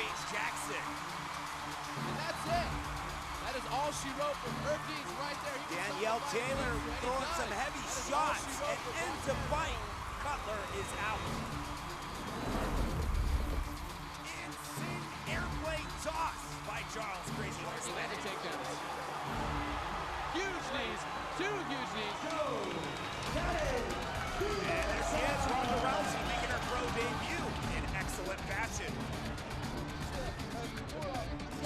Rampage Jackson. And that's it. That is all she wrote for Hercules right there. Danielle Taylor throwing some heavy shots and ends the fight. Cutler is out. Insane airplane toss by Charles Krazy Garcia. Huge knees, two huge knees. And there she is, Ronda Rousey making her pro debut in excellent fashion.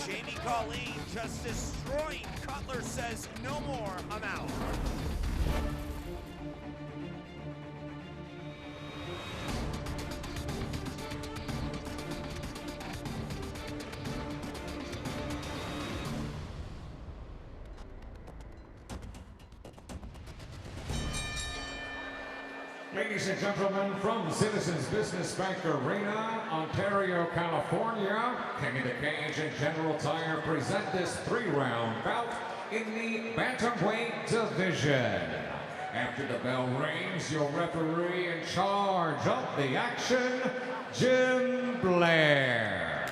Jamie Colleen just destroying. Cutler says, no more, I'm out. Ladies and gentlemen, from Citizens Business Bank Arena, Ontario, California, King of the Cage and General Tire present this 3-round bout in the bantamweight division. After the bell rings, your referee in charge of the action, Jim Blair.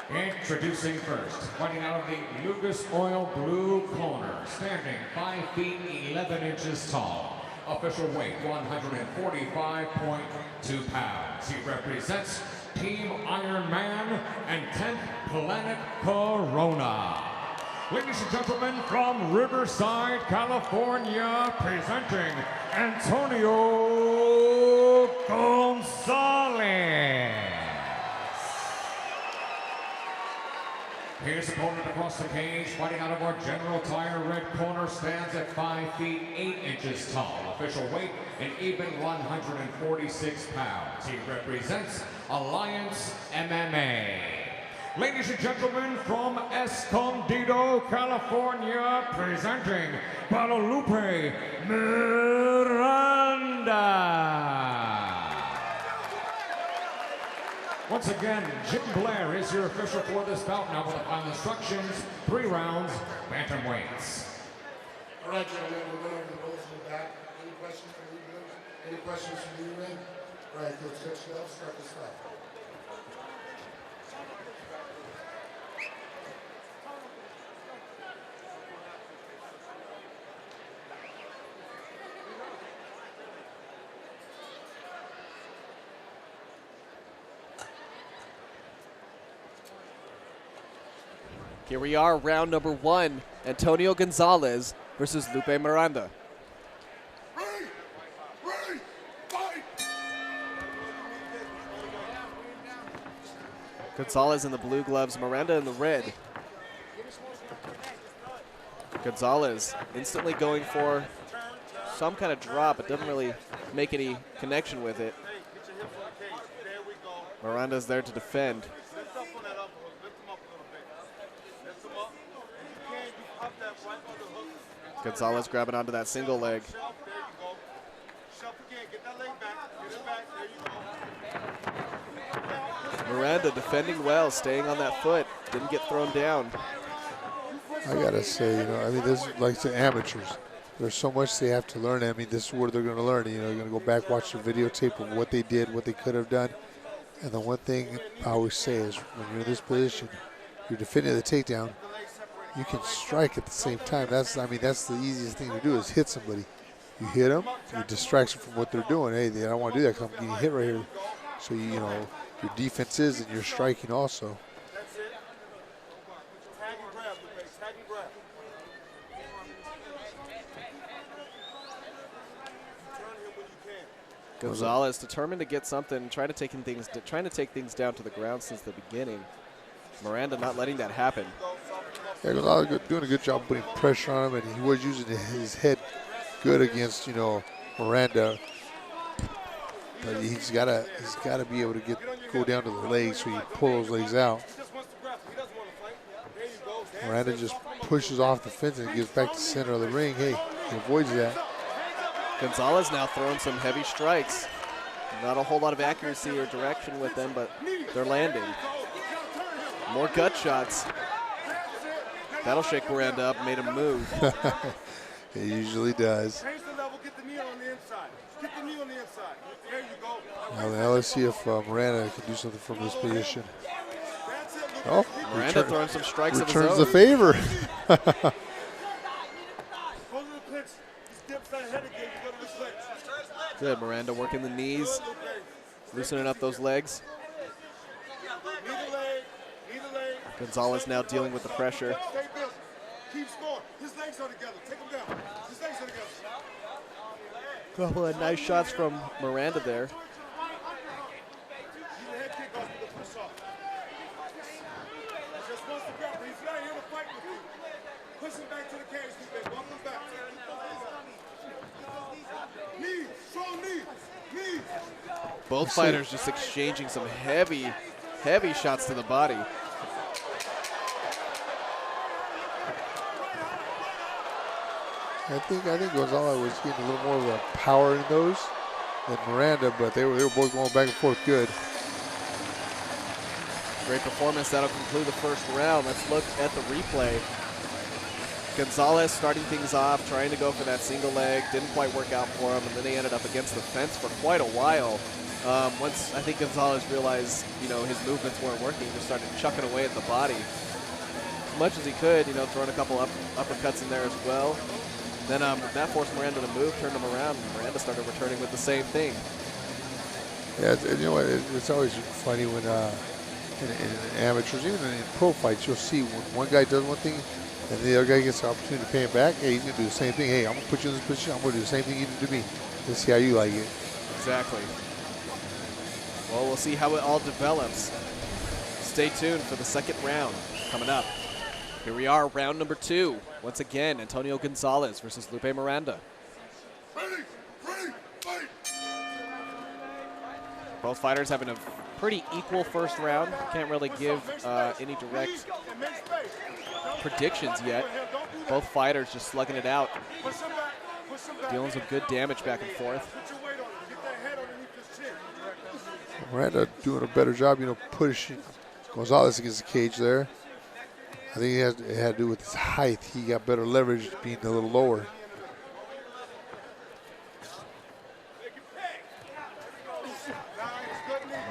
Introducing first, fighting out of the Lucas Oil blue corner, standing 5 feet 11 inches tall. Official weight 145.2 pounds. He represents Team Iron Man and 10th Planet Corona. Ladies and gentlemen, from Riverside, California, presenting Antonio Gonzalez. His opponent across the cage, fighting out of our General Tire red corner, stands at 5 feet 8 inches tall. Official weight, an even 146 pounds. He represents Alliance MMA. Ladies and gentlemen, from Escondido, California, presenting Guadalupe Miranda. Once again, Jim Blair is your official for this bout. Now with the final instructions, 3 rounds, bantamweights. All right, gentlemen, we're going to go from the back. Any questions from you guys? Any questions from you, Ren? All right, Coach Goodale, start this fight. Here we are, round number 1. Antonio Gonzalez versus Lupe Miranda. Gonzalez in the blue gloves, Miranda in the red. Gonzalez instantly going for some kind of drop, but doesn't really make any connection with it. Miranda's there to defend. Gonzalez grabbing onto that single leg. Miranda defending well, staying on that foot, didn't get thrown down. I gotta say, you know, I mean, this is like the amateurs. There's so much they have to learn. I mean, this is where they're going to learn. You know, they're going to go back, watch the videotape of what they did, what they could have done. And the one thing I always say is when you're in this position, you're defending the takedown, you can strike at the same time. That's the easiest thing to do is hit somebody. You hit them, you distract them from what they're doing. Hey, I don't want to do that because I'm getting hit right here. So, you know, your defense is and you're striking also. Gonzalez determined to get something, trying to take things down to the ground since the beginning. Miranda not letting that happen. Yeah, Gonzalez doing a good job putting pressure on him, and he was using his head good against, you know, Miranda. But he's gotta be able to go down to the legs so he pull those legs out. Miranda just pushes off the fence and gets back to the center of the ring. Hey, he avoids that. Gonzalez now throwing some heavy strikes. Not a whole lot of accuracy or direction with them, but they're landing. More gut shots. That'll shake Miranda up, made him move. It usually does. Change the level, get the knee on the inside. Get the knee on the inside. There you go. Now let's see if Miranda can do something from this position. Oh, Miranda throwing some strikes of his own. Returns the favor. Good, Miranda working the knees, loosening up those legs. Gonzalez now dealing with the pressure. Keep scoring. His legs are together. Take him down. His legs are together. Couple of nice shots from Miranda there. Just wants to grab. He's not here to fight with you. Push him back to the cage. Welcome back. Knees. Strong knees. Knees. Both fighters just exchanging some heavy, heavy shots to the body. I think Gonzalez was getting a little more of the power in those than Miranda, but they were both going back and forth good. Great performance. That'll conclude the first round. Let's look at the replay. Gonzalez starting things off, trying to go for that single leg. Didn't quite work out for him, and then he ended up against the fence for quite a while. Once I think Gonzalez realized, his movements weren't working, he just started chucking away at the body as much as he could, throwing a couple uppercuts in there as well. Then that forced Miranda to move, turned him around, and Miranda started returning with the same thing. Yeah, you know what? It's always funny when in amateurs, even in pro fights, you'll see when one guy does one thing and the other guy gets the opportunity to pay him back. Hey, he's going to do the same thing. Hey, I'm going to put you in this position. I'm going to do the same thing you did to me. Let's see how you like it. Exactly. Well, we'll see how it all develops. Stay tuned for the second round coming up. Here we are, round number 2. Once again, Antonio Gonzalez versus Lupe Miranda. Ready, fight. Both fighters having a pretty equal first round. Can't really give any direct predictions yet. Both fighters just slugging it out, dealing some good damage back and forth. Miranda doing a better job, pushing Gonzalez against the cage there. I think it had to do with his height. He got better leverage being a little lower.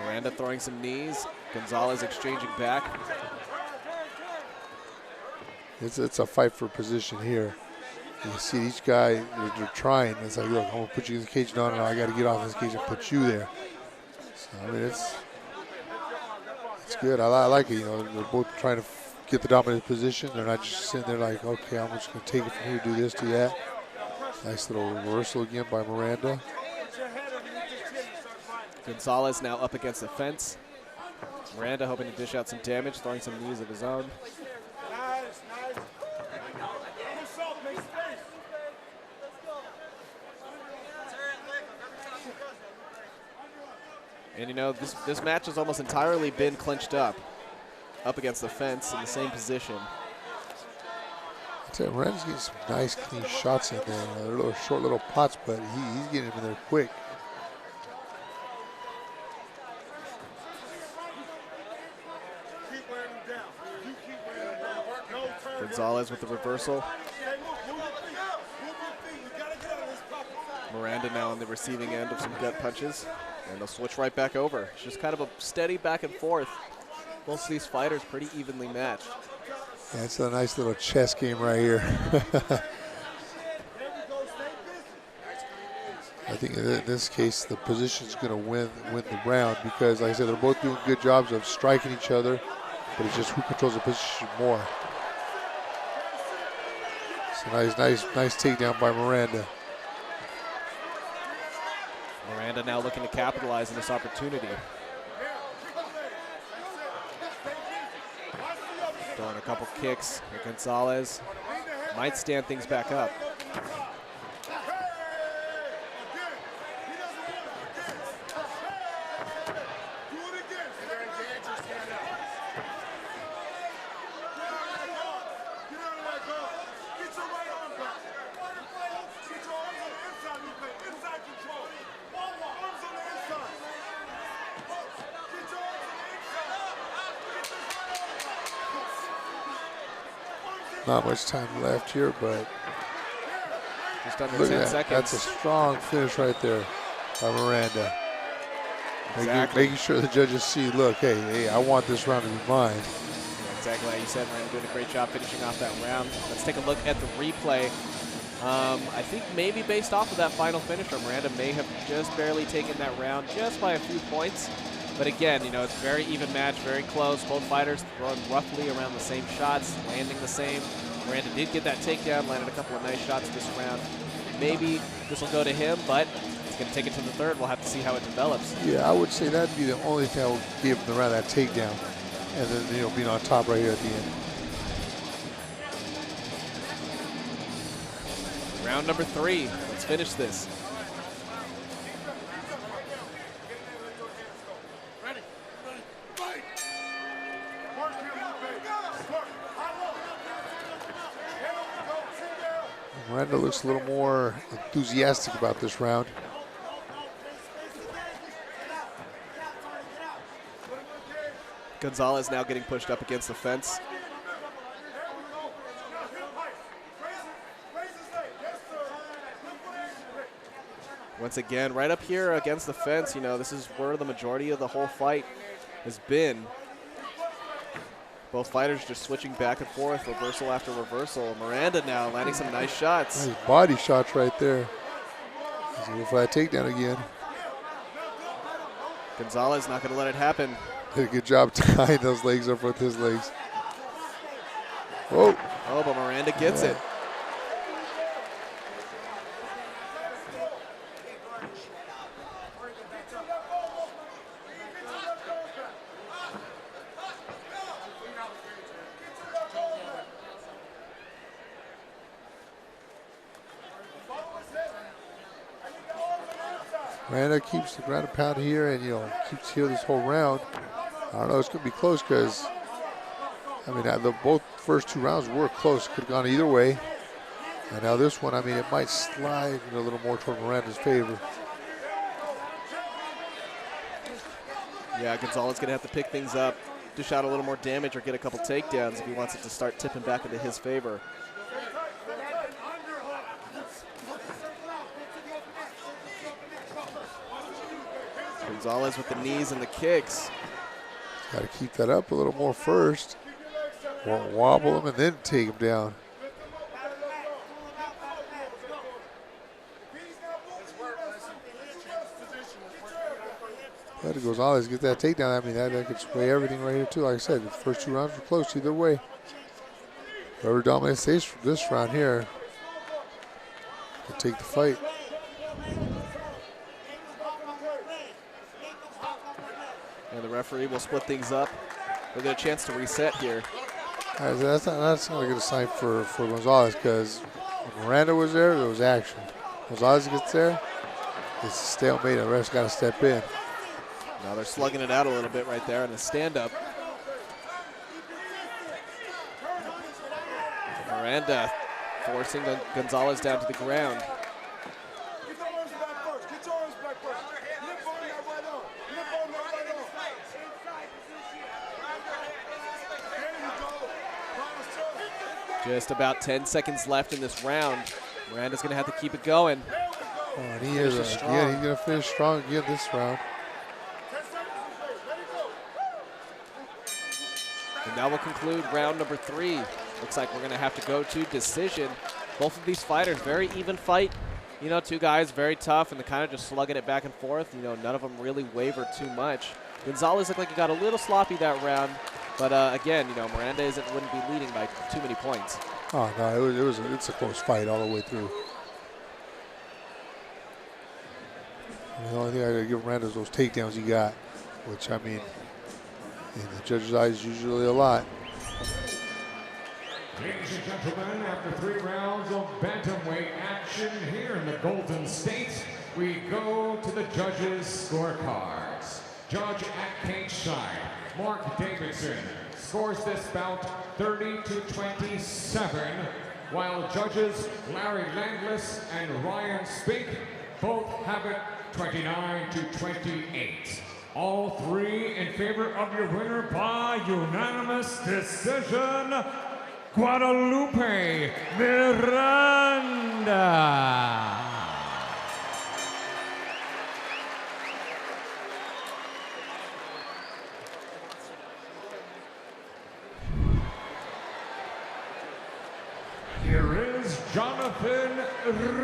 Miranda throwing some knees. Gonzalez exchanging back. It's a fight for position here. You see each guy, they're trying. It's like, look, I'm going to put you in the cage. No, I got to get off this cage and put you there. So, I mean, it's good. I like it. They're both trying to get the dominant position. They're not just sitting there like, okay, I'm just going to take it from here, do this, do that. Nice little reversal again by Miranda. Gonzalez now up against the fence. Miranda hoping to dish out some damage, throwing some knees of his own. And this match has almost entirely been clinched up against the fence in the same position. I tell you, Miranda's getting some nice clean shots in there. They're little short little pots, but he's getting them in there quick. Gonzalez with the reversal. Miranda now on the receiving end of some gut punches. And they'll switch right back over. It's just kind of a steady back and forth. Both of these fighters pretty evenly matched. Yeah, it's a nice little chess game right here. I think in this case, the position's going to win the round because, like I said, they're both doing good jobs of striking each other, but it's just who controls the position more. So nice takedown by Miranda. Miranda now looking to capitalize on this opportunity. Throwing a couple kicks. And Gonzalez might stand things back up. Not much time left here, but just under look 10 at that. seconds. That's a strong finish right there by Miranda. Exactly. Making sure the judges see, look, hey, I want this round to be mine. Yeah, exactly like you said, Miranda doing a great job finishing off that round. Let's take a look at the replay. I think maybe based off of that final finisher, Miranda may have just barely taken that round just by a few points. But again, you know, it's a very even match, very close. Both fighters throwing roughly around the same shots, landing the same. Miranda did get that takedown, landed a couple of nice shots this round. Maybe this will go to him, but it's going to take it to the third. We'll have to see how it develops. Yeah, I would say that'd be the only thing I would give him around that takedown. And then, you know, being on top right here at the end. Round number 3. Let's finish this. Miranda looks a little more enthusiastic about this round. Gonzalez now getting pushed up against the fence. Once again, right up here against the fence, you know, this is where the majority of the whole fight has been. Both fighters just switching back and forth, reversal after reversal. Miranda now landing some nice shots. Nice body shots right there. He's going for that takedown again. Gonzalez not going to let it happen. Did a good job tying those legs up with his legs. Whoa. Oh, but Miranda gets it. Miranda keeps the ground and pound here and, you know, keeps here this whole round. I don't know, it's going to be close because, I mean, the both first 2 rounds were close. Could have gone either way. And now this one, I mean, it might slide a little more toward Miranda's favor. Yeah, Gonzalez going to have to pick things up, dish out a little more damage or get a couple takedowns if he wants it to start tipping back into his favor. Gonzalez with the knees and the kicks. Got to keep that up a little more first. Won't wobble him and then take him down. But Gonzalez get that takedown. I mean, that could sway everything right here too. Like I said, the first 2 rounds were close either way. Whoever dominates this round here will take the fight. And the referee will split things up. We'll get a chance to reset here. All right, so that's not a good sign for Gonzalez because when Miranda was there was action. Gonzalez gets there, it's a stalemate. The ref's got to step in. Now they're slugging it out a little bit right there in a stand-up. Miranda forcing Gonzalez down to the ground. Just about 10 seconds left in this round. Miranda's going to have to keep it going. Oh, and he is he's going to finish strong again this round. And that will conclude round number 3. Looks like we're going to have to go to decision. Both of these fighters, very even fight. You know, 2 guys very tough and they're kind of just slugging it back and forth. You know, none of them really wavered too much. Gonzalez looked like he got a little sloppy that round. But again, you know, Miranda wouldn't be leading by too many points. Oh no, it's a close fight all the way through. And the only thing I gotta give Miranda is those takedowns he got, which I mean, in the judge's eyes, usually a lot. Ladies and gentlemen, after 3 rounds of bantamweight action here in the Golden State, we go to the judges' scorecards. Judge at cage side, Mark Davidson, scores this bout 30-27, while judges Larry Landless and Ryan Spink both have it 29-28. All 3 in favor of your winner by unanimous decision, Guadalupe Miranda. Jonathan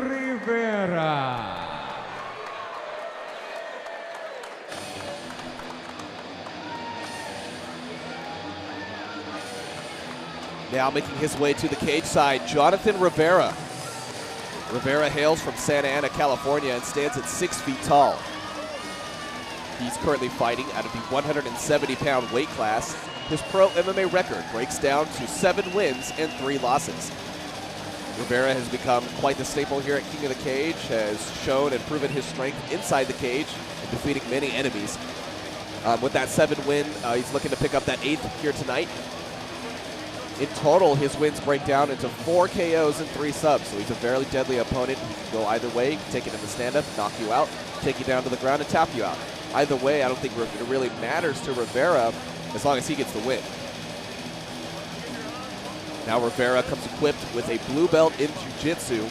Rivera. Now making his way to the cage side, Jonathan Rivera. Rivera hails from Santa Ana, California, and stands at 6 feet tall. He's currently fighting out of the 170-pound weight class. His pro MMA record breaks down to 7 wins and 3 losses. Rivera has become quite the staple here at King of the Cage, has shown and proven his strength inside the cage, and defeating many enemies. With that 7 win, he's looking to pick up that 8th here tonight. In total, his wins break down into 4 KOs and 3 subs, so he's a very deadly opponent. He can go either way, take it in the stand-up, knock you out, take you down to the ground, and tap you out. Either way, I don't think it really matters to Rivera as long as he gets the win. Now Rivera comes equipped with a blue belt in Jiu-Jitsu.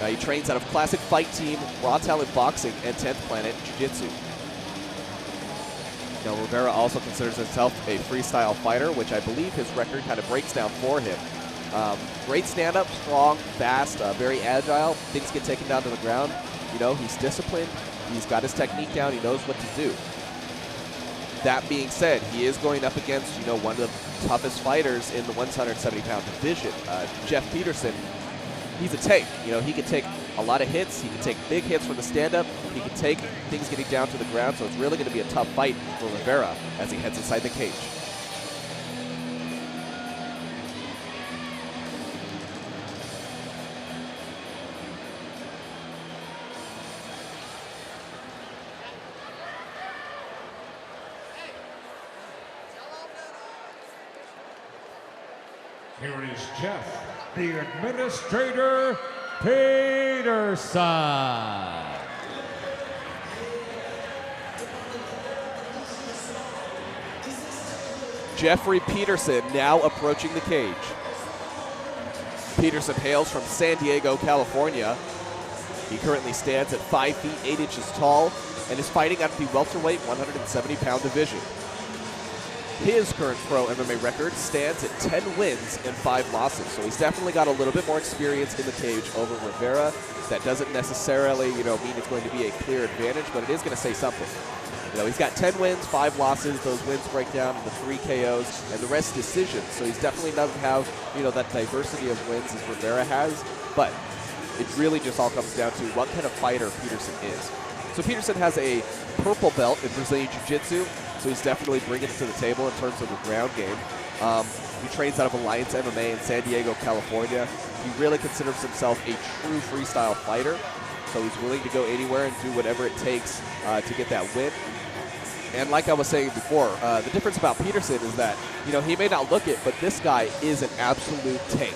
He trains out of Classic Fight Team, Raw Talent Boxing, and 10th Planet Jiu-Jitsu. Now Rivera also considers himself a freestyle fighter, which I believe his record kind of breaks down for him. Great stand-up, strong, fast, very agile. Things get taken down to the ground. You know, he's disciplined. He's got his technique down. He knows what to do. That being said, he is going up against, you know, one of the toughest fighters in the 170-pound division, Jeff Peterson. He's a tank. You know, he can take a lot of hits. He can take big hits from the stand-up. He can take things getting down to the ground. So it's really going to be a tough fight for Rivera as he heads inside the cage. Here is Jeff, the Administrator, Peterson. Jeffrey Peterson now approaching the cage. Peterson hails from San Diego, California. He currently stands at 5 feet 8 inches tall and is fighting out of the welterweight 170-pound division. His current pro MMA record stands at 10 wins and 5 losses, so he's definitely got a little bit more experience in the cage over Rivera. That doesn't necessarily, you know, mean it's going to be a clear advantage, but it is going to say something. You know, he's got 10 wins, 5 losses. Those wins break down into 3 KOs, and the rest decisions. So he's definitely doesn't have, you know, that diversity of wins as Rivera has. But it really just all comes down to what kind of fighter Peterson is. So Peterson has a purple belt in Brazilian Jiu-Jitsu, so he's definitely bringing it to the table in terms of the ground game. He trains out of Alliance MMA in San Diego, California. He really considers himself a true freestyle fighter, so he's willing to go anywhere and do whatever it takes to get that win. And like I was saying before, the difference about Peterson is that, you know, he may not look it, but this guy is an absolute tank.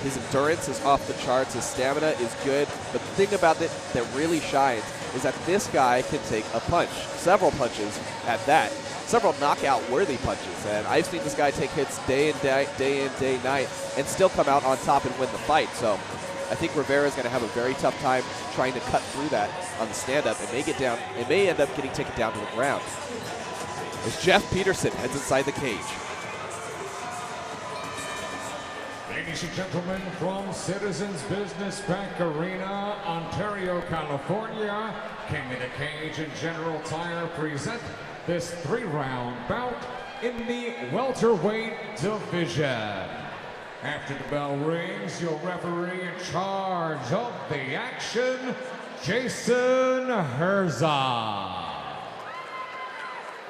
His endurance is off the charts, his stamina is good, but the thing about it that really shines is that this guy can take a punch, several punches at that, several knockout-worthy punches. And I've seen this guy take hits day in, day night, and still come out on top and win the fight. So I think Rivera is going to have a very tough time trying to cut through that on the stand-up. It may end up getting taken down to the ground. As Jeff Peterson heads inside the cage. Ladies and gentlemen, from Citizens Business Bank Arena, Ontario, California, King of the Cage and General Tire present this 3-round bout in the welterweight division. After the bell rings, your referee in charge of the action, Jason Herzog.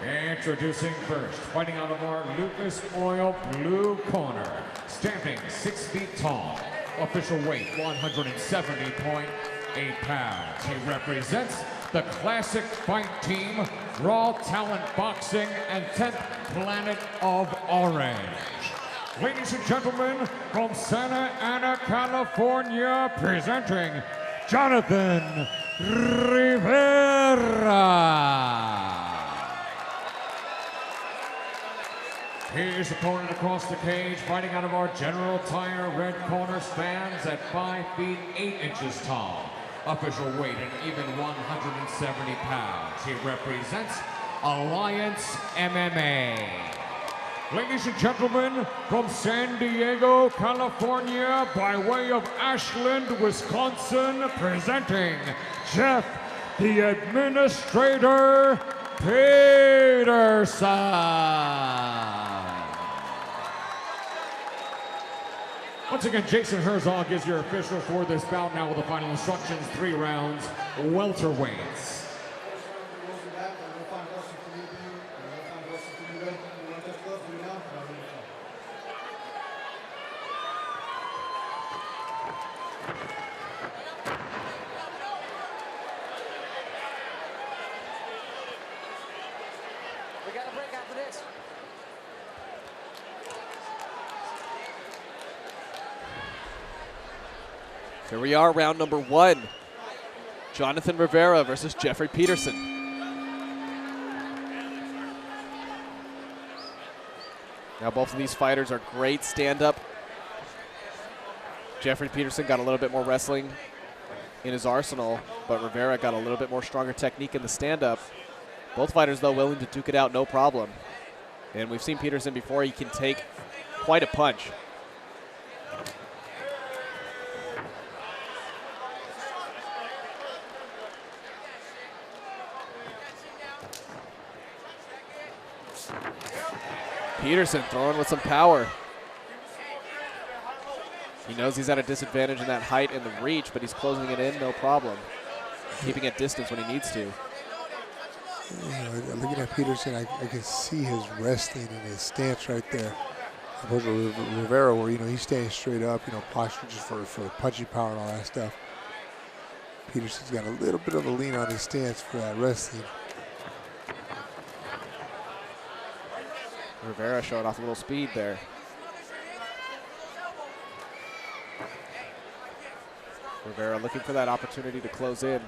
Introducing first, fighting out of our Lucas Oil blue corner, standing 6 feet tall, official weight 170.8 pounds. He represents the Classic Fight Team, Raw Talent Boxing, and 10th Planet of Orange. Ladies and gentlemen, from Santa Ana, California, presenting Jonathan Rivera. His opponent across the cage, fighting out of our General Tire red corner, stands at 5 feet 8 inches tall. Official weight an even 170 pounds. He represents Alliance MMA. Ladies and gentlemen, from San Diego, California, by way of Ashland, Wisconsin, presenting Jeff the Administrator Peterson. Once again, Jason Herzog is your official for this bout. Now with the final instructions, 3 rounds, welterweights. Here we are, round number 1. Jonathan Rivera versus Jeffrey Peterson. Now both of these fighters are great stand-up. Jeffrey Peterson got a little bit more wrestling in his arsenal, but Rivera got a little bit more stronger technique in the stand-up. Both fighters, though, willing to duke it out, no problem. And we've seen Peterson before. He can take quite a punch. Peterson throwing with some power. He knows he's at a disadvantage in that height and the reach, but he's closing it in, no problem. Keeping it distance when he needs to. Looking at Peterson, I can see his wrestling and his stance right there. Opposed to Rivera, where he's staying straight up, posture just for the punching power and all that stuff. Peterson's got a little bit of a lean on his stance for that wrestling. Rivera showing off a little speed there. Rivera looking for that opportunity to close in.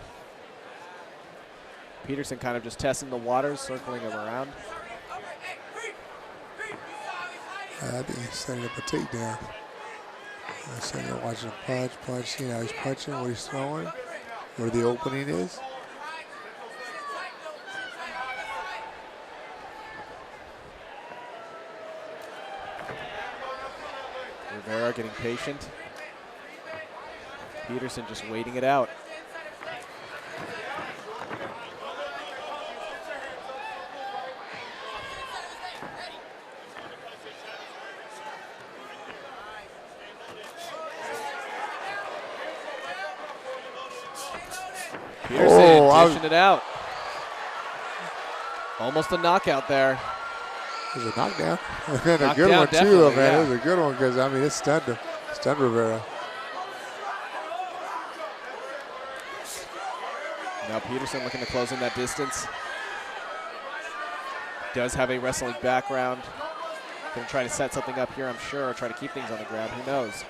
Peterson kind of just testing the waters, circling him around. I think he's setting up a takedown. Setting up, watching him punch, seeing how he's punching, what he's throwing, where the opening is. Rivera getting patient. Peterson just waiting it out. Peterson dishing it out. Almost a knockout there. It was a knockdown. And a good one too, though, man. Yeah. It was a good one because, it stunned him. Stunned Rivera. Now Peterson looking to close in that distance. Does have a wrestling background. Going to try to set something up here, I'm sure, or try to keep things on the ground. Who knows?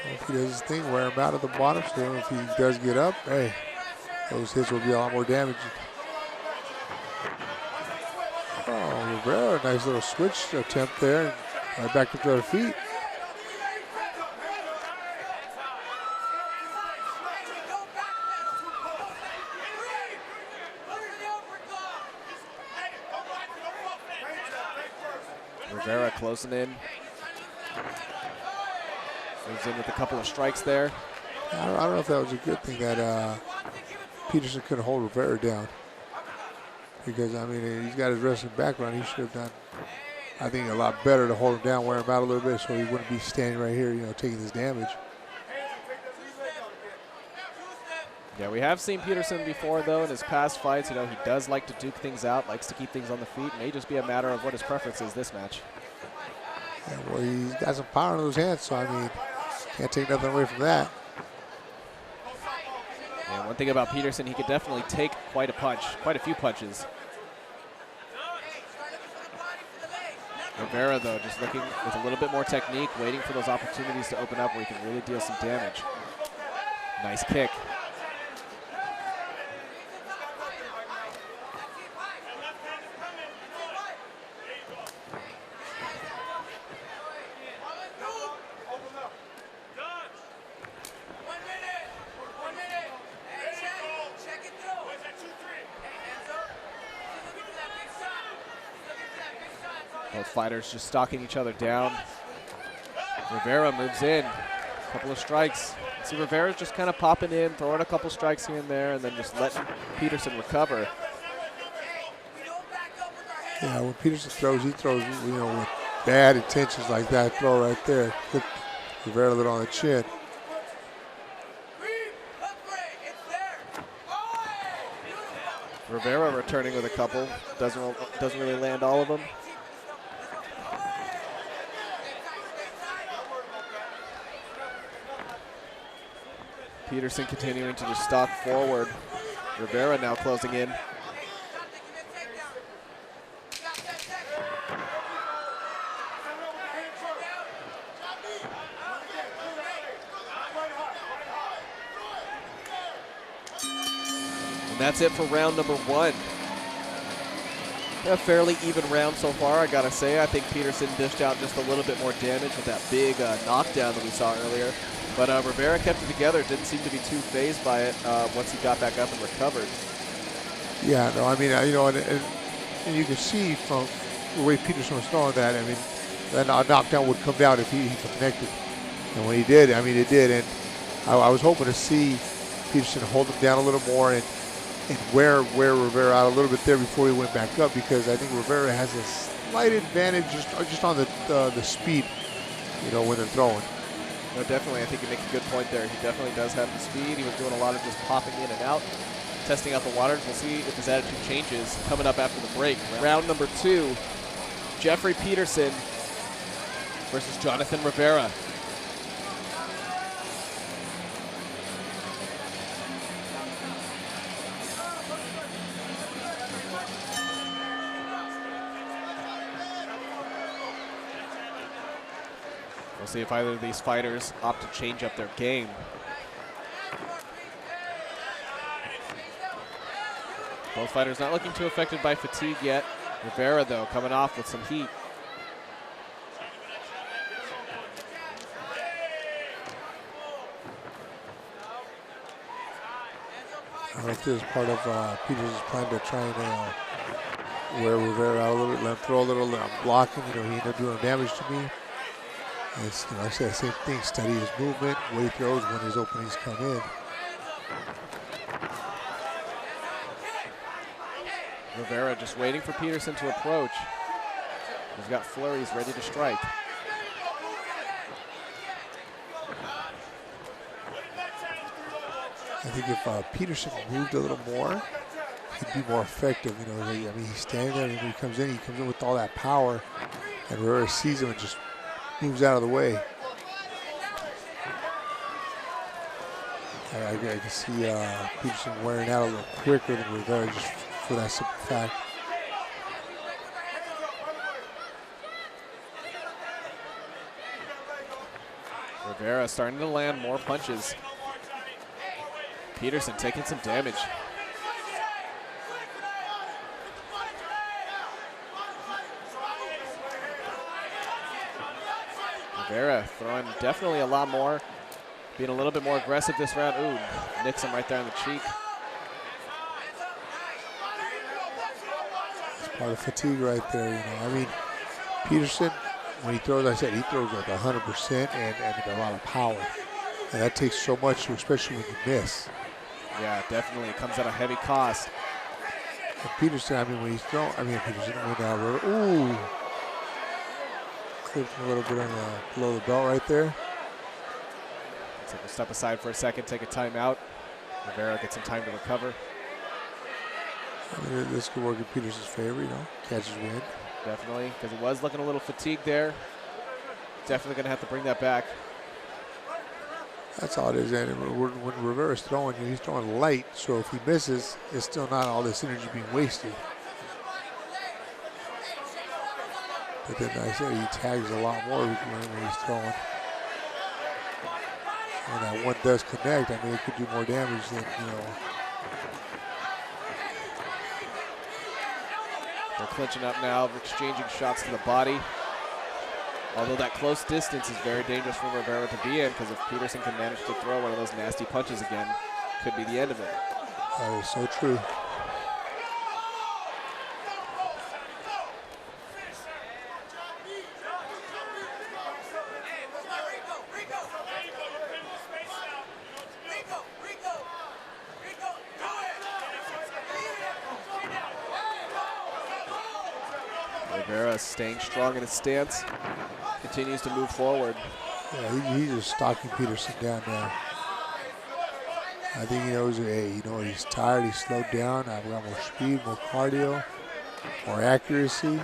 Well, if he does his thing, wear him out at the bottom. So if he does get up, hey, those hits will be a lot more damaging. Oh, Rivera, nice little switch attempt there. Right back to the feet. Rivera closing in. Moves in with a couple of strikes there. I don't know if that was a good thing that Peterson couldn't hold Rivera down. Because, he's got his wrestling background. He should have done, I think, a lot better to hold him down, wear him out a little bit so he wouldn't be standing right here, taking this damage. Yeah, we have seen Peterson before, though, in his past fights. He does like to duke things out, likes to keep things on the feet. May just be a matter of what his preference is this match. Yeah, well, he's got some power in those hands, so, can't take nothing away from that. And one thing about Peterson, he could definitely take quite a few punches. Rivera, though, just looking with a little bit more technique, waiting for those opportunities to open up where he can really deal some damage. Nice kick. Both fighters just stalking each other down. Rivera moves in. A couple of strikes. See, Rivera's just kind of popping in, throwing a couple strikes here and there, and then just letting Peterson recover. Yeah, when Peterson throws, he throws, you know, with bad intentions like that throw right there. Hit Rivera a little on the chin. Rivera returning with a couple. Doesn't really land all of them. Peterson continuing to just stalk forward. Rivera now closing in. And that's it for round number 1. A fairly even round so far, I gotta say. I think Peterson dished out just a little bit more damage with that big knockdown that we saw earlier. But Rivera kept it together. Didn't seem to be too phased by it once he got back up and recovered. Yeah, no, I mean, you know, and you can see from the way Peterson was throwing that, I mean, that knockdown would come down if he connected. And when he did, I mean, it did. And I was hoping to see Peterson hold him down a little more and wear Rivera out a little bit there before he went back up, because I think Rivera has a slight advantage just on the speed, you know, when they're throwing. No, definitely. I think you make a good point there. He definitely does have the speed. He was doing a lot of just popping in and out, testing out the waters. We'll see if his attitude changes coming up after the break. Round number 2, Jeffrey Peterson versus Jonathan Rivera. We'll see if either of these fighters opt to change up their game. Both fighters not looking too affected by fatigue yet. Rivera, though, coming off with some heat. I don't know if this is part of Peterson's plan to try and wear Rivera out a little bit, let him throw a little, block him. You know, he ended up doing damage to me. It's, you know, I say the same thing, study his movement, what he throws when his openings come in. Rivera just waiting for Peterson to approach. He's got flurries ready to strike. I think if Peterson moved a little more, he'd be more effective. You know, I mean, he's standing there, and when he comes in with all that power, and Rivera sees him and just moves out of the way. I can see Peterson wearing out a little quicker than Rivera, just for that simple fact. Rivera starting to land more punches. Peterson taking some damage. Rivera throwing definitely a lot more, being a little bit more aggressive this round. Ooh, nicks him right there in the cheek. It's part of fatigue right there, you know. I mean, Peterson, when he throws, I said, he throws like 100% and with a lot of power. And that takes so much, especially when you miss. Yeah, definitely. It comes at a heavy cost. And Peterson, I mean, when he's throwing, Peterson went down Rivera. Ooh. Clipped a little bit on below the belt right there. So we'll step aside for a second, take a timeout. Rivera gets some time to recover. I mean, this could work in Peterson's favor, you know, catches win. Definitely, because he was looking a little fatigued there. Definitely going to have to bring that back. That's all it is. And when Rivera's throwing, he's throwing light, so if he misses, it's still not all this energy being wasted. But then I said he tags a lot more when he's throwing. When that one does connect, I mean, it could do more damage than, you know. They're clinching up now, exchanging shots to the body. Although that close distance is very dangerous for Rivera to be in, because if Peterson can manage to throw one of those nasty punches again, could be the end of it. That is so true. Rivera staying strong in his stance, continues to move forward. Yeah, he's just stalking Peterson down now. I think he knows, hey, you know, he's tired, he's slowed down. I've got more speed, more cardio, more accuracy.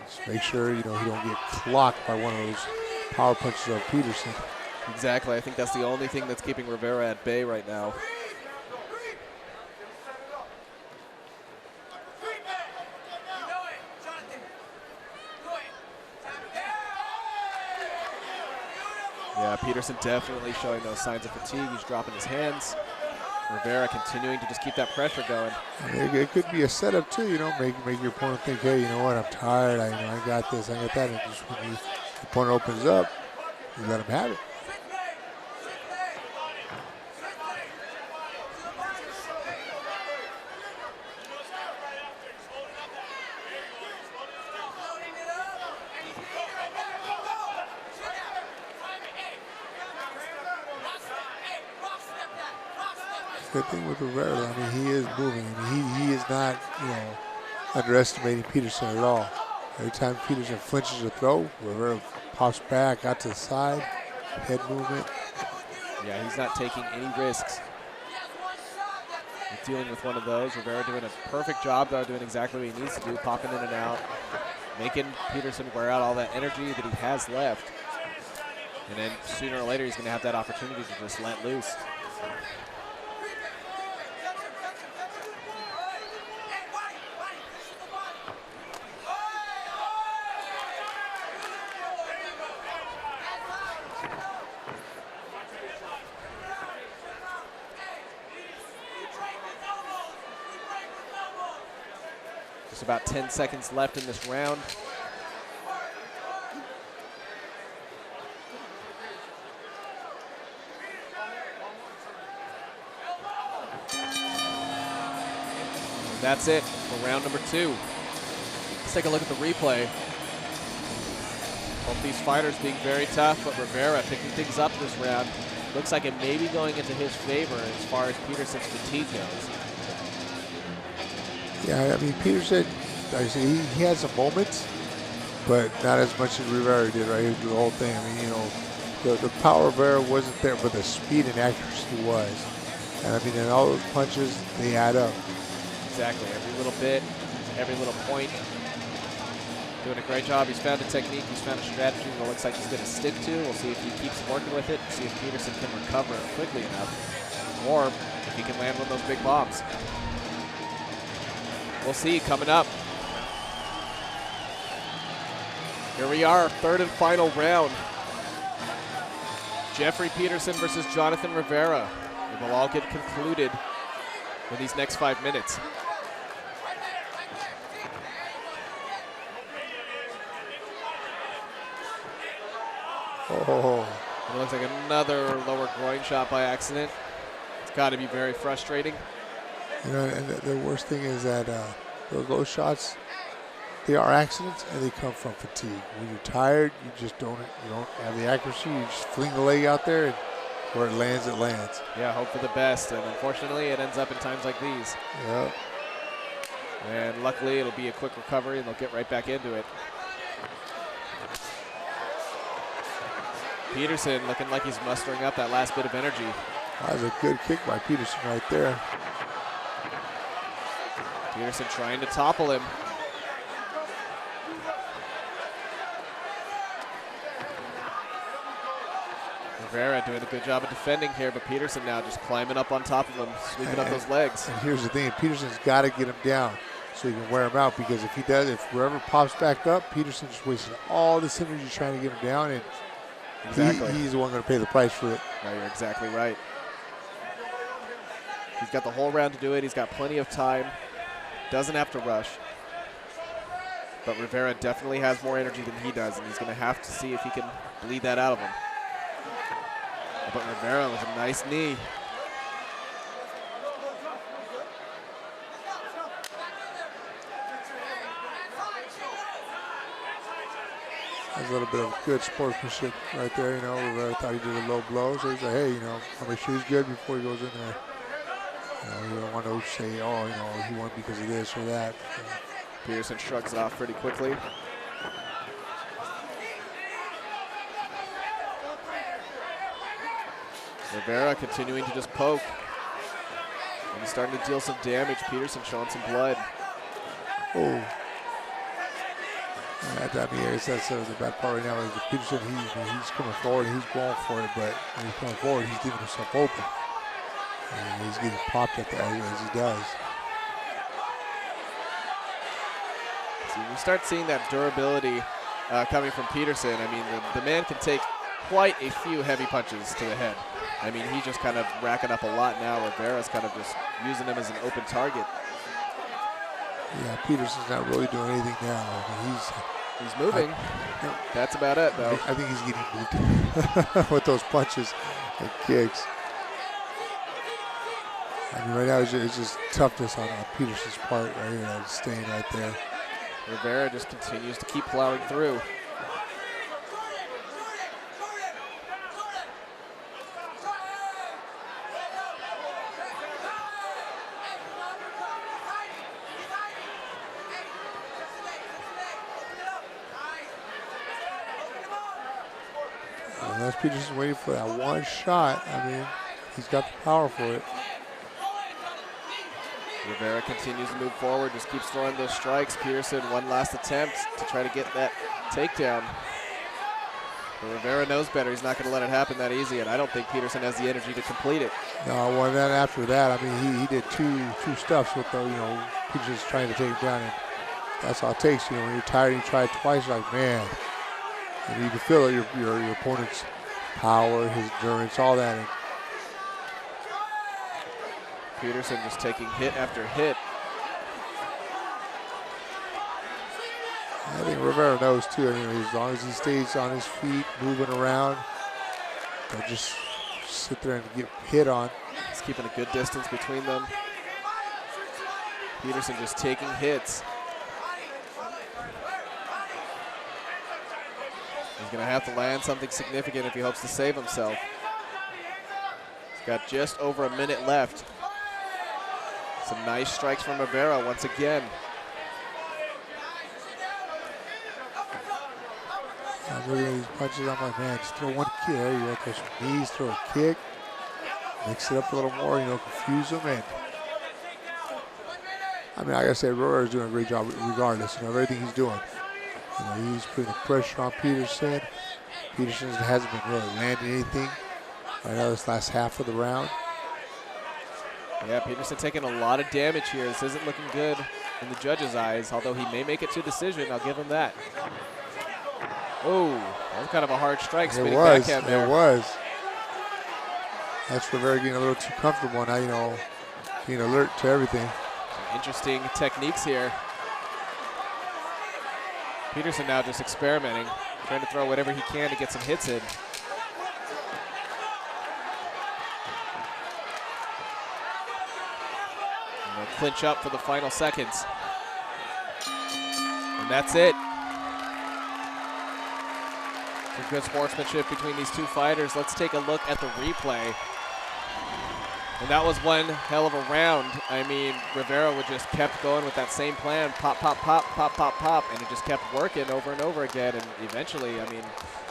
Just make sure, you know, he don't get clocked by one of those power punches of Peterson. Exactly. I think that's the only thing that's keeping Rivera at bay right now. Yeah, Peterson definitely showing those signs of fatigue. He's dropping his hands. Rivera continuing to just keep that pressure going. It could be a setup too, you know, make your opponent think, hey, you know what, I'm tired, I got this, I got that. And just when the opponent opens up, you let him have it. Good thing with Rivera, I mean, he is moving. I mean, he is not, you know, underestimating Peterson at all. Every time Peterson flinches a throw, Rivera pops back out to the side, head movement. Yeah, he's not taking any risks. He's dealing with one of those. Rivera doing a perfect job, though, doing exactly what he needs to do, popping in and out, making Peterson wear out all that energy that he has left. And then sooner or later, he's going to have that opportunity to just let loose. About 10 seconds left in this round. And that's it for round number 2. Let's take a look at the replay. Both these fighters being very tough, but Rivera picking things up this round. Looks like it may be going into his favor as far as Peterson's fatigue goes. Yeah, I mean, Peterson, like I say, he had some moments, but not as much as Rivera did, right? The whole thing. I mean, you know, the power of Rivera wasn't there, but the speed and accuracy was. And I mean, and all those punches, they add up. Exactly. Every little bit, every little point. Doing a great job. He's found a technique. He's found a strategy that looks like he's going to stick to. We'll see if he keeps working with it, see if Peterson can recover quickly enough, or if he can land one of those big bombs. We'll see coming up. Here we are, third and final round. Jeffrey Peterson versus Jonathan Rivera. It will all get concluded in these next 5 minutes. Oh. It looks like another lower groin shot by accident. It's got to be very frustrating. You know, and the worst thing is that those shots, they are accidents and they come from fatigue. When you're tired, you just don't have the accuracy. You just fling the leg out there, and where it lands, it lands. Yeah, hope for the best, and unfortunately, it ends up in times like these. Yep. And luckily, it'll be a quick recovery, and they'll get right back into it. Peterson looking like he's mustering up that last bit of energy. That was a good kick by Peterson right there. Peterson trying to topple him. Rivera doing a good job of defending here, but Peterson now just climbing up on top of him, sweeping up those legs. And here's the thing, Peterson's got to get him down so he can wear him out, because if he does, if Rivera pops back up, Peterson just wasted all this energy trying to get him down, and exactly. he's the one going to pay the price for it. No, you're exactly right. He's got the whole round to do it. He's got plenty of time. Doesn't have to rush. But Rivera definitely has more energy than he does, and he's going to have to see if he can bleed that out of him. But Rivera with a nice knee. That's a little bit of good sportsmanship right there, you know. Rivera thought he did a low blow, so he's like, hey, you know, I'll make sure he's good before he goes in there. You know, you don't want to say, oh, you know, he won because of this or that. Peterson shrugs it off pretty quickly. Rivera continuing to just poke. And he's starting to deal some damage. Peterson showing some blood. Oh. I mean, that's the bad part right now is that Peterson, he's coming forward, he's going for it, but when he's coming forward, he's leaving himself open. And he's getting popped at that as he does. So you start seeing that durability coming from Peterson. I mean, the man can take quite a few heavy punches to the head. I mean, he's just kind of racking up a lot now. Rivera's kind of just using him as an open target. Yeah, Peterson's not really doing anything now. I mean, he's moving. That's about it, though. I think he's getting moved with those punches and kicks. I mean, right now it's just toughness on Peterson's part right here, staying right there. Rivera just continues to keep plowing through. Unless Peterson's waiting for that one shot, I mean, he's got the power for it. Rivera continues to move forward, just keeps throwing those strikes. Peterson, one last attempt to try to get that takedown. But Rivera knows better. He's not going to let it happen that easy, and I don't think Peterson has the energy to complete it. No, well, then after that, I mean, he did two stuffs with the, Peterson's trying to take him down, and that's all it takes. When you're tired and you try it twice, you're like, man. And you can feel it, your opponent's power, his endurance, all that. And Peterson just taking hit after hit. I think Rivera knows too. As long as he stays on his feet, moving around, they'll just sit there and get hit on. He's keeping a good distance between them. Peterson just taking hits. He's going to have to land something significant if he hopes to save himself. He's got just over a minute left. Some nice strikes from Rivera once again. I'm looking at these punches, I'm like, man, just throw one kick. There you go, throw some knees, throw a kick. Mix it up a little more, confuse them. And I mean, like I said, Rivera's doing a great job regardless, of everything he's doing. He's putting the pressure on Peterson. Peterson hasn't been really landing anything right now this last half of the round. Yeah, Peterson taking a lot of damage here. This isn't looking good in the judges' eyes, although he may make it to decision. I'll give him that. Oh, that was kind of a hard strike. Spinning backhand there. It was. That's Rivera getting a little too comfortable now, being alert to everything. Some interesting techniques here. Peterson now just experimenting, trying to throw whatever he can to get some hits in. And they'll clinch up for the final seconds. And that's it. Some good sportsmanship between these two fighters. Let's take a look at the replay. And that was one hell of a round. I mean, Rivera would just kept going with that same plan, pop, pop, pop, pop, pop, pop, and it just kept working over and over again. And eventually, I mean,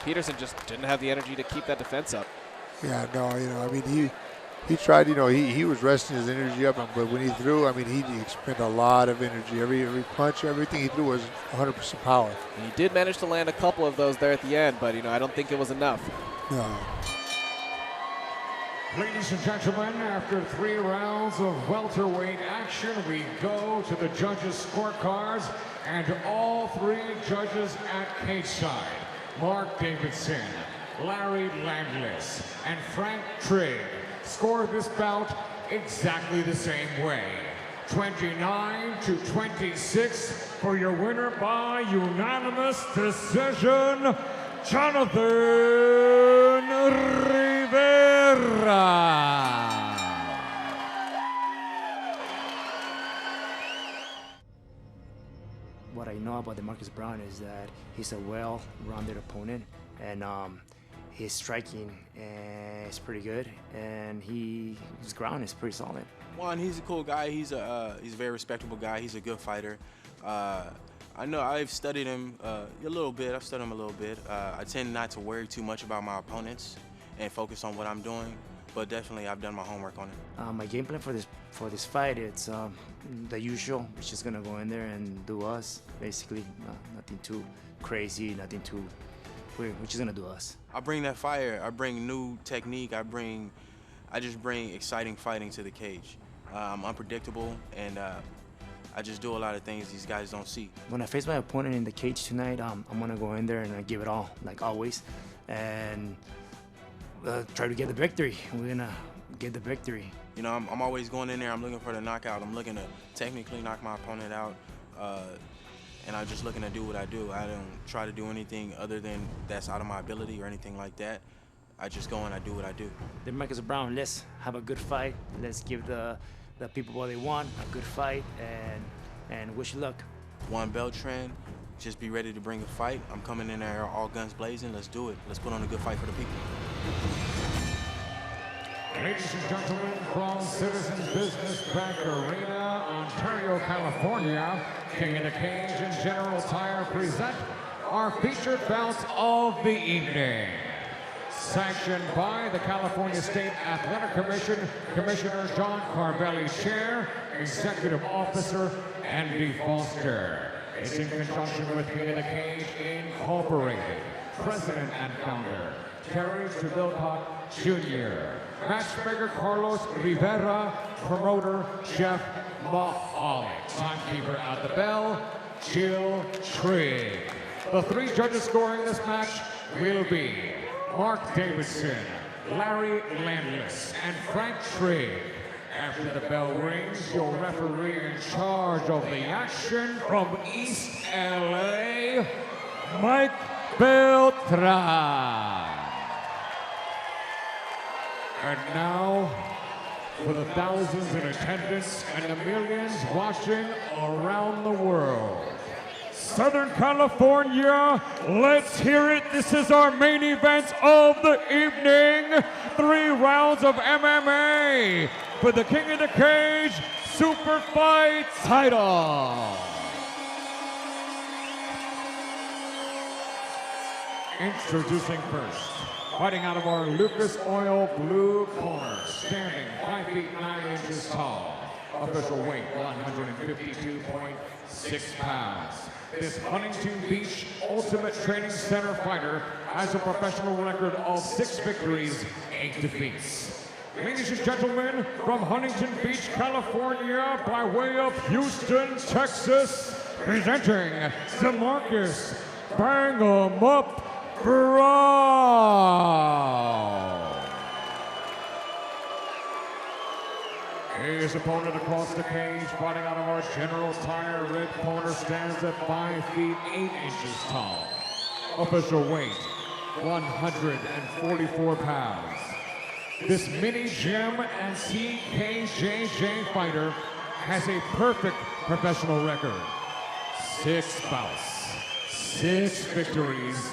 Peterson just didn't have the energy to keep that defense up. Yeah, no, I mean, he tried, he was resting his energy up, but when he threw, I mean, he expended a lot of energy. Every punch, everything he threw was 100% power. And he did manage to land a couple of those there at the end, but, I don't think it was enough. No. Ladies and gentlemen, after 3 rounds of welterweight action, we go to the judges' scorecards, and all 3 judges at cage-side, Mark Davidson, Larry Landless, and Frank Trigg, score this bout exactly the same way. 29-26 for your winner by unanimous decision, Jonathan Rivera. What I know about DeMarcus Brown is that he's a well-rounded opponent, and his striking is pretty good, and his ground is pretty solid. Juan, he's a cool guy. He's a very respectable guy. He's a good fighter. I know I've studied him a little bit. I've studied him a little bit. I tend not to worry too much about my opponents and focus on what I'm doing. But definitely, I've done my homework on it. My game plan for this fight, it's the usual. We're just gonna go in there and do us. Basically, nothing too crazy, nothing too weird. We're just gonna do us. I bring that fire. I bring new technique. I just bring exciting fighting to the cage. I'm unpredictable, and I just do a lot of things these guys don't see. When I face my opponent in the cage tonight, I'm gonna go in there and give it all, like always, and try to get the victory. We're gonna get the victory. You know, I'm always going in there. I'm looking for the knockout. I'm looking to technically knock my opponent out, and I'm just looking to do what I do. I don't try to do anything other than that's out of my ability or anything like that. I just go and I do what I do. DeMarcus Brown, let's have a good fight. Let's give the people what they want, a good fight, and wish you luck. Juan Beltran, just be ready to bring a fight. I'm coming in there all guns blazing. Let's do it. Let's put on a good fight for the people. Ladies and gentlemen, from Citizens Business Bank Arena, Ontario, California, King of the Cage and General Tire present our featured bouts of the evening. Sanctioned by the California State Athletic Commission, Commissioner John Carvelli, Chair, Executive Officer Andy Foster. It's in conjunction with King of the Cage Incorporated, President and Founder Terry Trevilcock Jr., Matchmaker Carlos Rivera, Promoter Jeff Mahalik, Timekeeper at the bell, Jill Trigg. The three judges scoring this match will be Mark Davidson, Larry Landless, and Frank Trigg. After the bell rings, your referee in charge of the action from East LA, Mike Beltran. And now, for the thousands in attendance and the millions watching around the world, Southern California, let's hear it. This is our main event of the evening. 3 rounds of MMA for the King of the Cage Super Fight title. Introducing first, fighting out of our Lucas Oil blue corner, standing 5 feet 9 inches tall, official weight 152.6 pounds. This Huntington Beach Ultimate Training Center fighter has a professional record of 6 victories, 8 defeats. Ladies and gentlemen, from Huntington Beach, California, by way of Houston, Texas, presenting DeMarcus Bang 'em Up Brown. His opponent across the cage, fighting out of our General Tire red corner, stands at 5 feet 8 inches tall. Official weight, 144 pounds. This mini gym and CKJJ fighter has a perfect professional record. 6 bouts, 6 victories,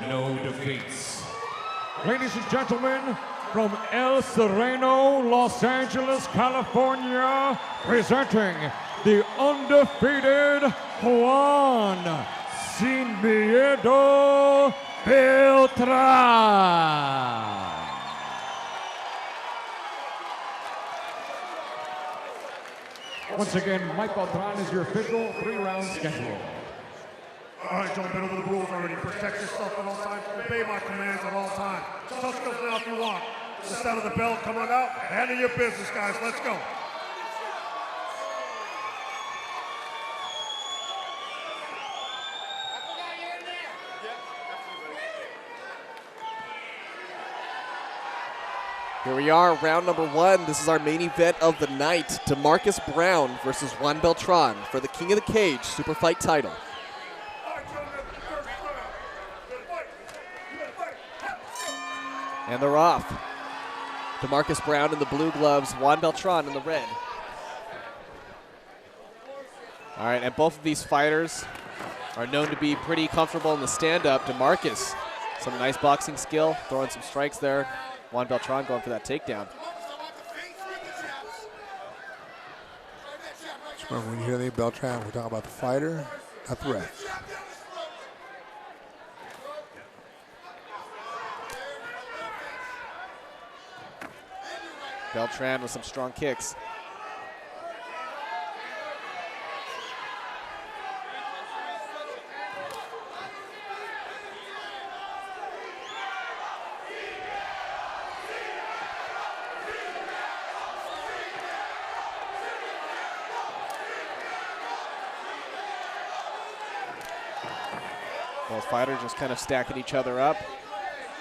no defeats. Ladies and gentlemen, from El Sereno, Los Angeles, California, presenting the undefeated Juan Sin Miedo Beltran. Once again, Mike Beltran is your official 3-round schedule. All right, don't bend over the rules already. Protect yourself at all times. Obey my commands at all times. Touch those now if you want. Just out of the bell, come on out. Handle your business, guys. Let's go. Here we are, round number 1. This is our main event of the night. DeMarcus Brown versus Juan Beltran for the King of the Cage Super Fight title. And they're off. DeMarcus Brown in the blue gloves, Juan Beltran in the red. All right, and both of these fighters are known to be pretty comfortable in the stand-up. DeMarcus, some nice boxing skill, throwing some strikes there. Juan Beltran going for that takedown. Remember, when you hear the name Beltran, we're talking about the fighter, not the ref. Beltran with some strong kicks. Both fighters just kind of stacking each other up,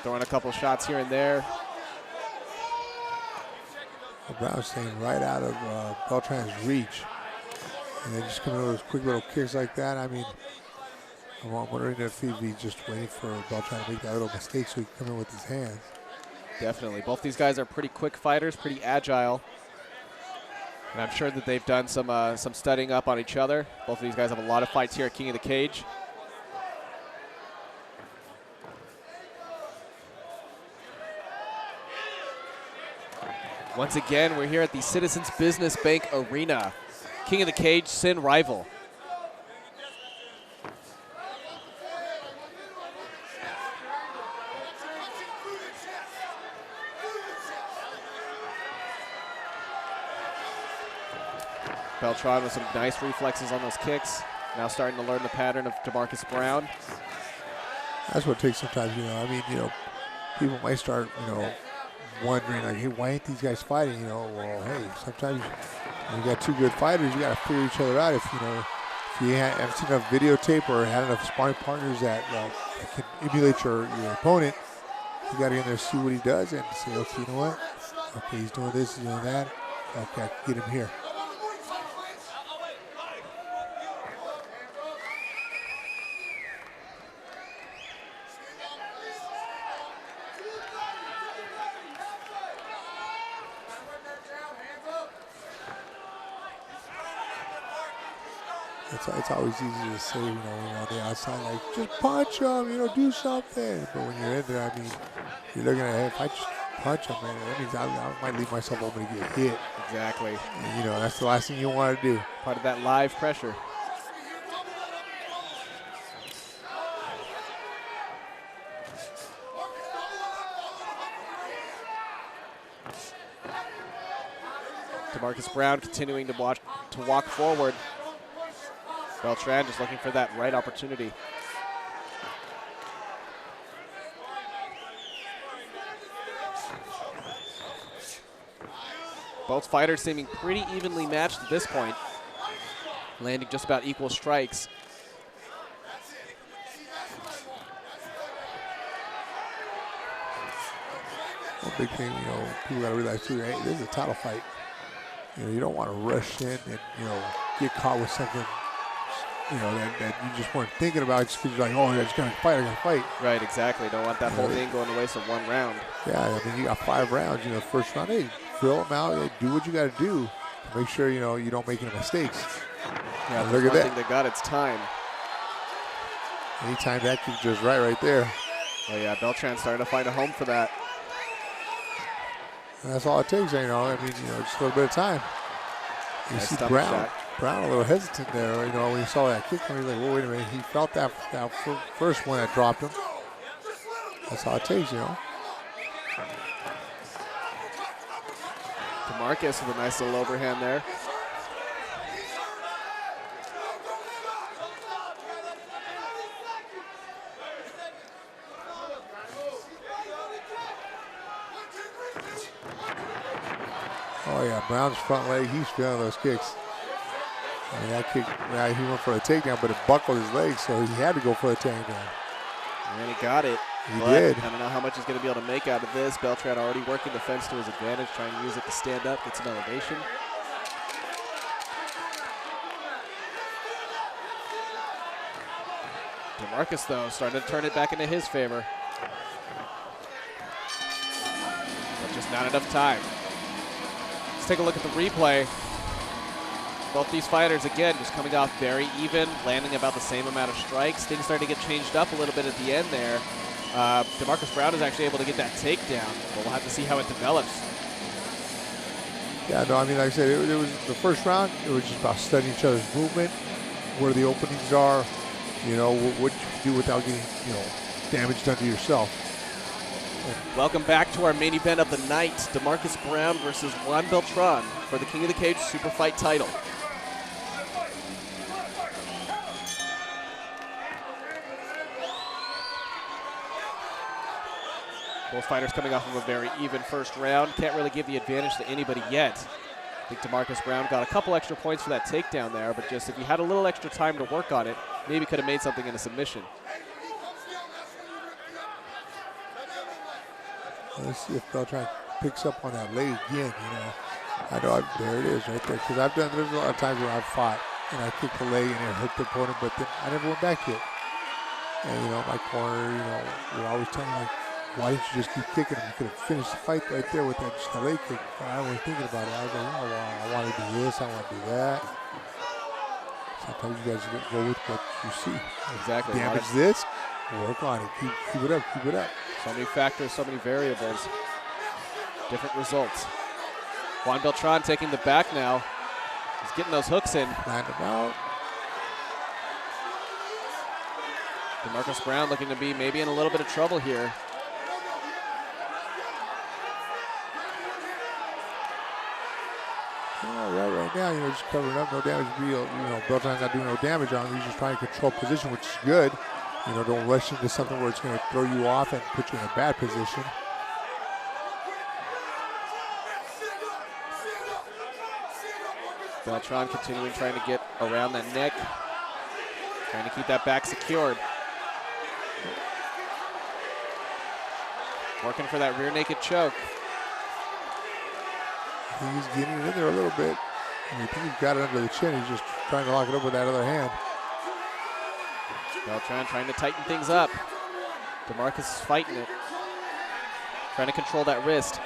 throwing a couple shots here and there. Brown staying right out of Beltran's reach. And then just coming over those quick little kicks like that. I mean, I'm wondering if he's just waiting for Beltran to make that little mistake so he can come in with his hands. Definitely. Both these guys are pretty quick fighters, pretty agile. And I'm sure that they've done some studying up on each other. Both of these guys have a lot of fights here at King of the Cage. Once again, we're here at the Citizens Business Bank Arena. King of the Cage, Sin Rival. Beltran with some nice reflexes on those kicks. Now starting to learn the pattern of DeMarcus Brown. That's what it takes sometimes, you know. I mean, you know, people might start, you know, wondering, like, hey, why ain't these guys fighting? You know, well, hey, sometimes when you got two good fighters, you got to figure each other out. If you haven't seen enough videotape or had enough sparring partners that can emulate your opponent, you got to get in there, see what he does, and say, okay, you know what? Okay, he's doing this, he's doing that. Okay, I can get him here. It's always easy to say, you know, on the outside, like, just punch him, you know, do something. But when you're in there, I mean, you're looking at, hey, if I just punch him, man, that means I might leave myself open to get hit. Exactly. And, you know, that's the last thing you want to do. Part of that live pressure. DeMarcus Brown continuing to walk forward. Beltran just looking for that right opportunity. Both fighters seeming pretty evenly matched at this point, landing just about equal strikes. One big thing, you know, people got to realize too, hey, this is a title fight. You know, you don't want to rush in and, you know, get caught with something, you know, that you just weren't thinking about just because you're like, oh, I just got to fight, I got to fight. Right, exactly. Don't want that whole thing going to waste of one round. Yeah, I mean, you got 5 rounds, you know, first round, hey, fill them out, hey, do what you got to do to make sure, you know, you don't make any mistakes. Yeah, look at that. Thing they got, it's time. Anytime that kick just right there. Oh yeah, Beltran starting to find a home for that. And that's all it takes, you know, I mean, you know, just a little bit of time. You Nice see stomach Brown a little hesitant there, you know, when he saw that kick, and he's like, well, wait a minute, he felt that first one that dropped him. That's all it takes, you know. DeMarcus with a nice little overhand there. Oh yeah, Brown's front leg, he's feeling those kicks. I mean, that kick, yeah, he went for a takedown, but it buckled his leg, so he had to go for a takedown. And he got it. He did. I don't know how much he's going to be able to make out of this. Beltran already working the fence to his advantage, trying to use it to stand up, get some elevation. DeMarcus, though, starting to turn it back into his favor. But just not enough time. Let's take a look at the replay. Both these fighters, again, just coming off very even, landing about the same amount of strikes. Things starting to get changed up a little bit at the end there. DeMarcus Brown is actually able to get that takedown, but we'll have to see how it develops. Yeah, no, I mean, like I said, it was the first round. It was just about studying each other's movement, where the openings are, you know, what you can do without getting, you know, damage done to yourself. Welcome back to our main event of the night, DeMarcus Brown versus Juan Beltran for the King of the Cage Super Fight title. Both fighters coming off of a very even first round. Can't really give the advantage to anybody yet. I think DeMarcus Brown got a couple extra points for that takedown there, but just if you had a little extra time to work on it, maybe could have made something in a submission. Let's see if Beltran picks up on that leg again, you know. I know, there it is right there. Because there's a lot of times where I've fought and I kicked the leg and it hurt the opponent, but then I never went back to it. And, you know, my corner, you know, we're always telling me, like, why didn't you just keep kicking him? You could have finished the fight right there with that just a leg kick. But I was thinking about it. I was like, oh, well, I want to do this, I want to do that. Sometimes you guys go with what you see. Exactly. Damage this, work on it. Keep it up, keep it up. So many factors, so many variables, different results. Juan Beltran taking the back now. He's getting those hooks in. Land him out. DeMarcus Brown looking to be maybe in a little bit of trouble here. Right now, you know, just covering up, no damage. You know, Beltran's not doing no damage on him. He's just trying to control position, which is good. You know, don't rush into something where it's going to throw you off and put you in a bad position. Beltran continuing trying to get around that neck, trying to keep that back secured. Working for that rear naked choke. He's getting it in there a little bit. I think he's got it under the chin. He's just trying to lock it up with that other hand. Beltran trying to tighten things up. DeMarcus is fighting it. Trying to control that wrist.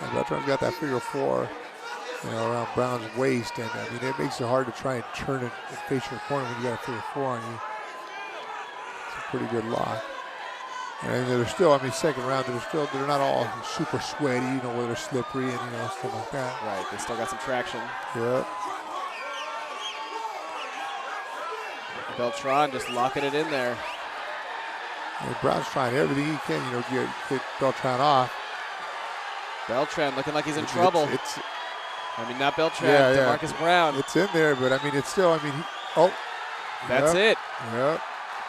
And Beltran's got that figure four, you know, around Brown's waist, and I mean, it makes it hard to try and turn it and face your opponent when you got a figure four on you. It's a pretty good lock. And they're still, I mean, second round, they're not all super sweaty, you know, where they're slippery and, you know, stuff like that. Right, they still got some traction. Yep. Beltran just locking it in there. And Brown's trying everything he can, you know, get Beltran off. Beltran looking like he's in trouble. I mean, not Beltran, DeMarcus Brown. It's in there, but I mean, it's still, I mean, That's it. Yep.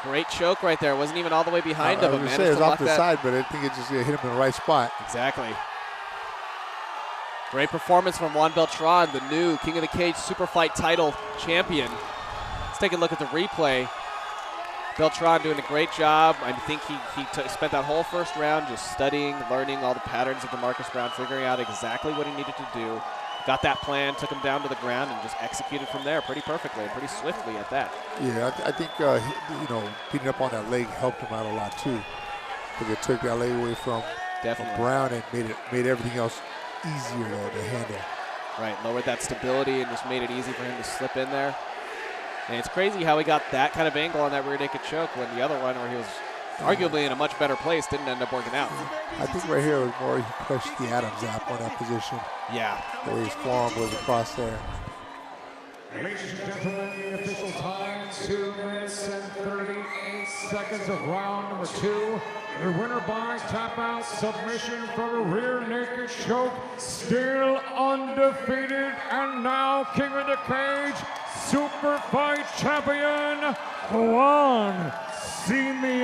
Great choke right there. Wasn't even all the way behind him. I was going to say it was off the side, but I think it just hit him in the right spot. Exactly. Great performance from Juan Beltran, the new King of the Cage Super Fight title champion. Let's take a look at the replay. Beltran doing a great job. I think he spent that whole first round just studying, learning all the patterns of DeMarcus Brown, figuring out exactly what he needed to do. Got that plan, took him down to the ground, and just executed from there pretty perfectly and pretty swiftly at that. Yeah, I think, you know, beating up on that leg helped him out a lot, too. Because it took that leg away from Brown and made everything else easier to handle. Right, lowered that stability and just made it easy for him to slip in there. And it's crazy how he got that kind of angle on that rear naked choke when the other one, where he was arguably in a much better place, didn't end up working out. I think right here was more he pushed the Adams app on that position. Yeah. The way his forearm was across there. Ladies and gentlemen, the official time, 2 minutes and 38 seconds of round number 2. The winner by tap out submission from a rear naked choke, still undefeated, and now King of the Cage Super Fight Champion, Juan Beltran.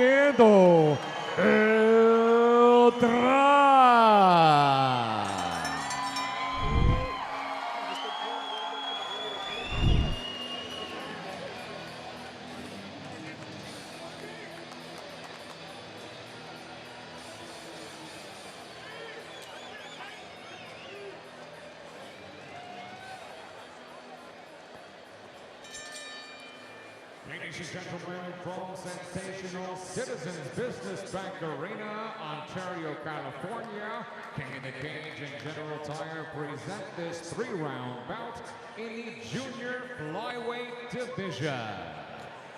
Ladies and gentlemen, from sensational Citizens Business Bank Arena, Ontario, California, King of the Cage and General Tire present this 3-round bout in the junior flyweight division.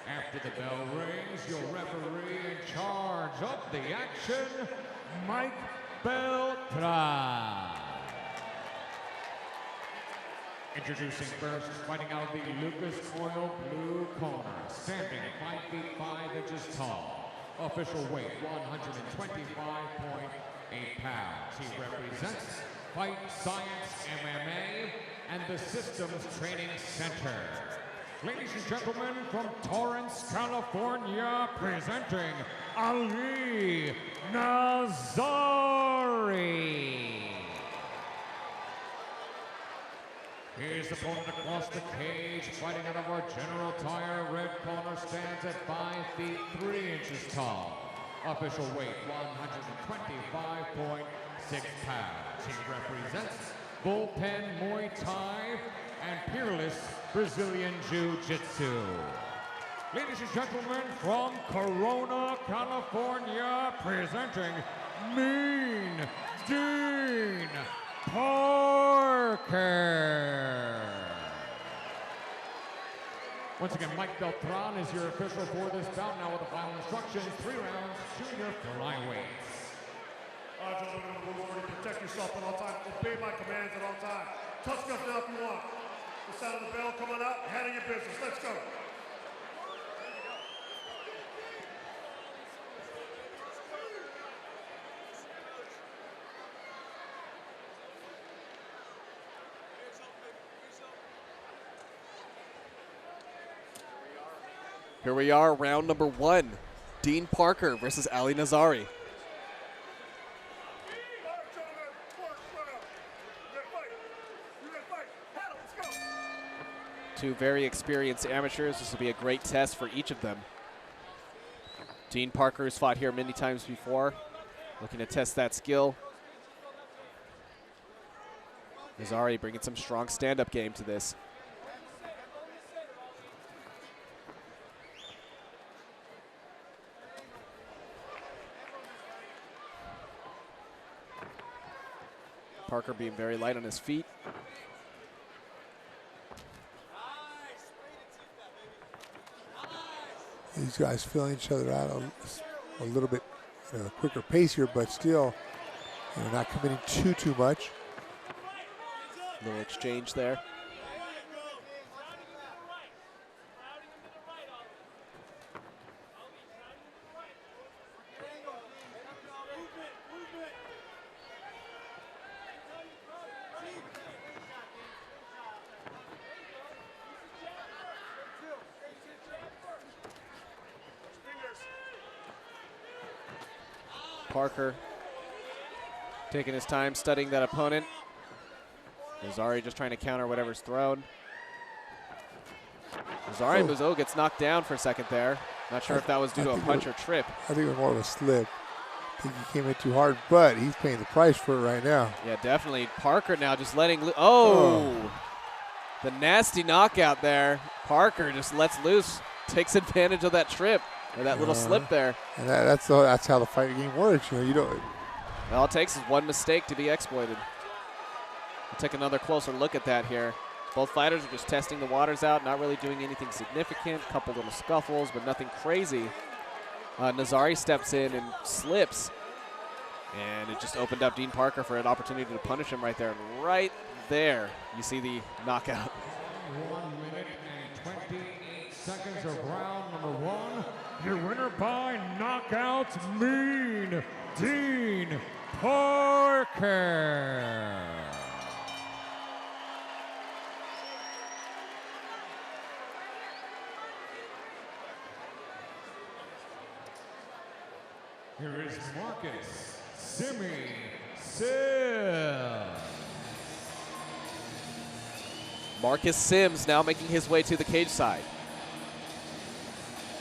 After the bell rings, your referee in charge of the action, Mike Beltran. Introducing first, fighting out of the Lucas Oil blue corner, standing 5 feet 5 inches tall. Official weight 125.8 pounds. He represents Fight Science MMA and the Systems Training Center. Ladies and gentlemen, from Torrance, California, presenting Ali Nazari. His opponent across the cage, fighting out of our General Tire red corner, stands at 5 feet 3 inches tall. Official weight 125.6 pounds. He represents Bullpen Muay Thai and Peerless Brazilian Jiu-Jitsu. Ladies and gentlemen, from Corona, California, presenting Mean Dean Parker. Once again, Mike Beltran is your official for this bout. Now with the final instructions, 3 rounds, junior flyweights. Gentlemen, protect yourself at all times. Obey my commands at all times. Touch stuff now if you want. The sound of the bell coming out, handling your business. Let's go. Here we are, round number 1. Dean Parker versus Ali Nazari. Two very experienced amateurs. This will be a great test for each of them. Dean Parker has fought here many times before, looking to test that skill. Nazari bringing some strong stand-up game to this. Parker being very light on his feet. These guys filling each other out a little bit at a quicker pace here, but still, not committing too much. Little exchange there. Parker taking his time studying that opponent. Nazari just trying to counter whatever's thrown. Nazari Muzo gets knocked down for a second there. Not sure if that was due to a punch or trip. I think it was more of a slip. I think he came in too hard, but he's paying the price for it right now. Yeah, definitely. Parker now just letting loose. Oh, the nasty knockout there. Parker just lets loose, takes advantage of that trip. Or that little slip there. And that's how the fight game works. You don't. All it takes is one mistake to be exploited. We'll take another closer look at that here. Both fighters are just testing the waters out, not really doing anything significant. A couple little scuffles, but nothing crazy. Nazari steps in and slips. And it just opened up Dean Parker for an opportunity to punish him right there. And right there, you see the knockout. 1 minute and 28 seconds of round number 1. Your winner by knockout, Mean Dean Parker. Here is Marcus Sims. Marcus Sims now making his way to the cage side.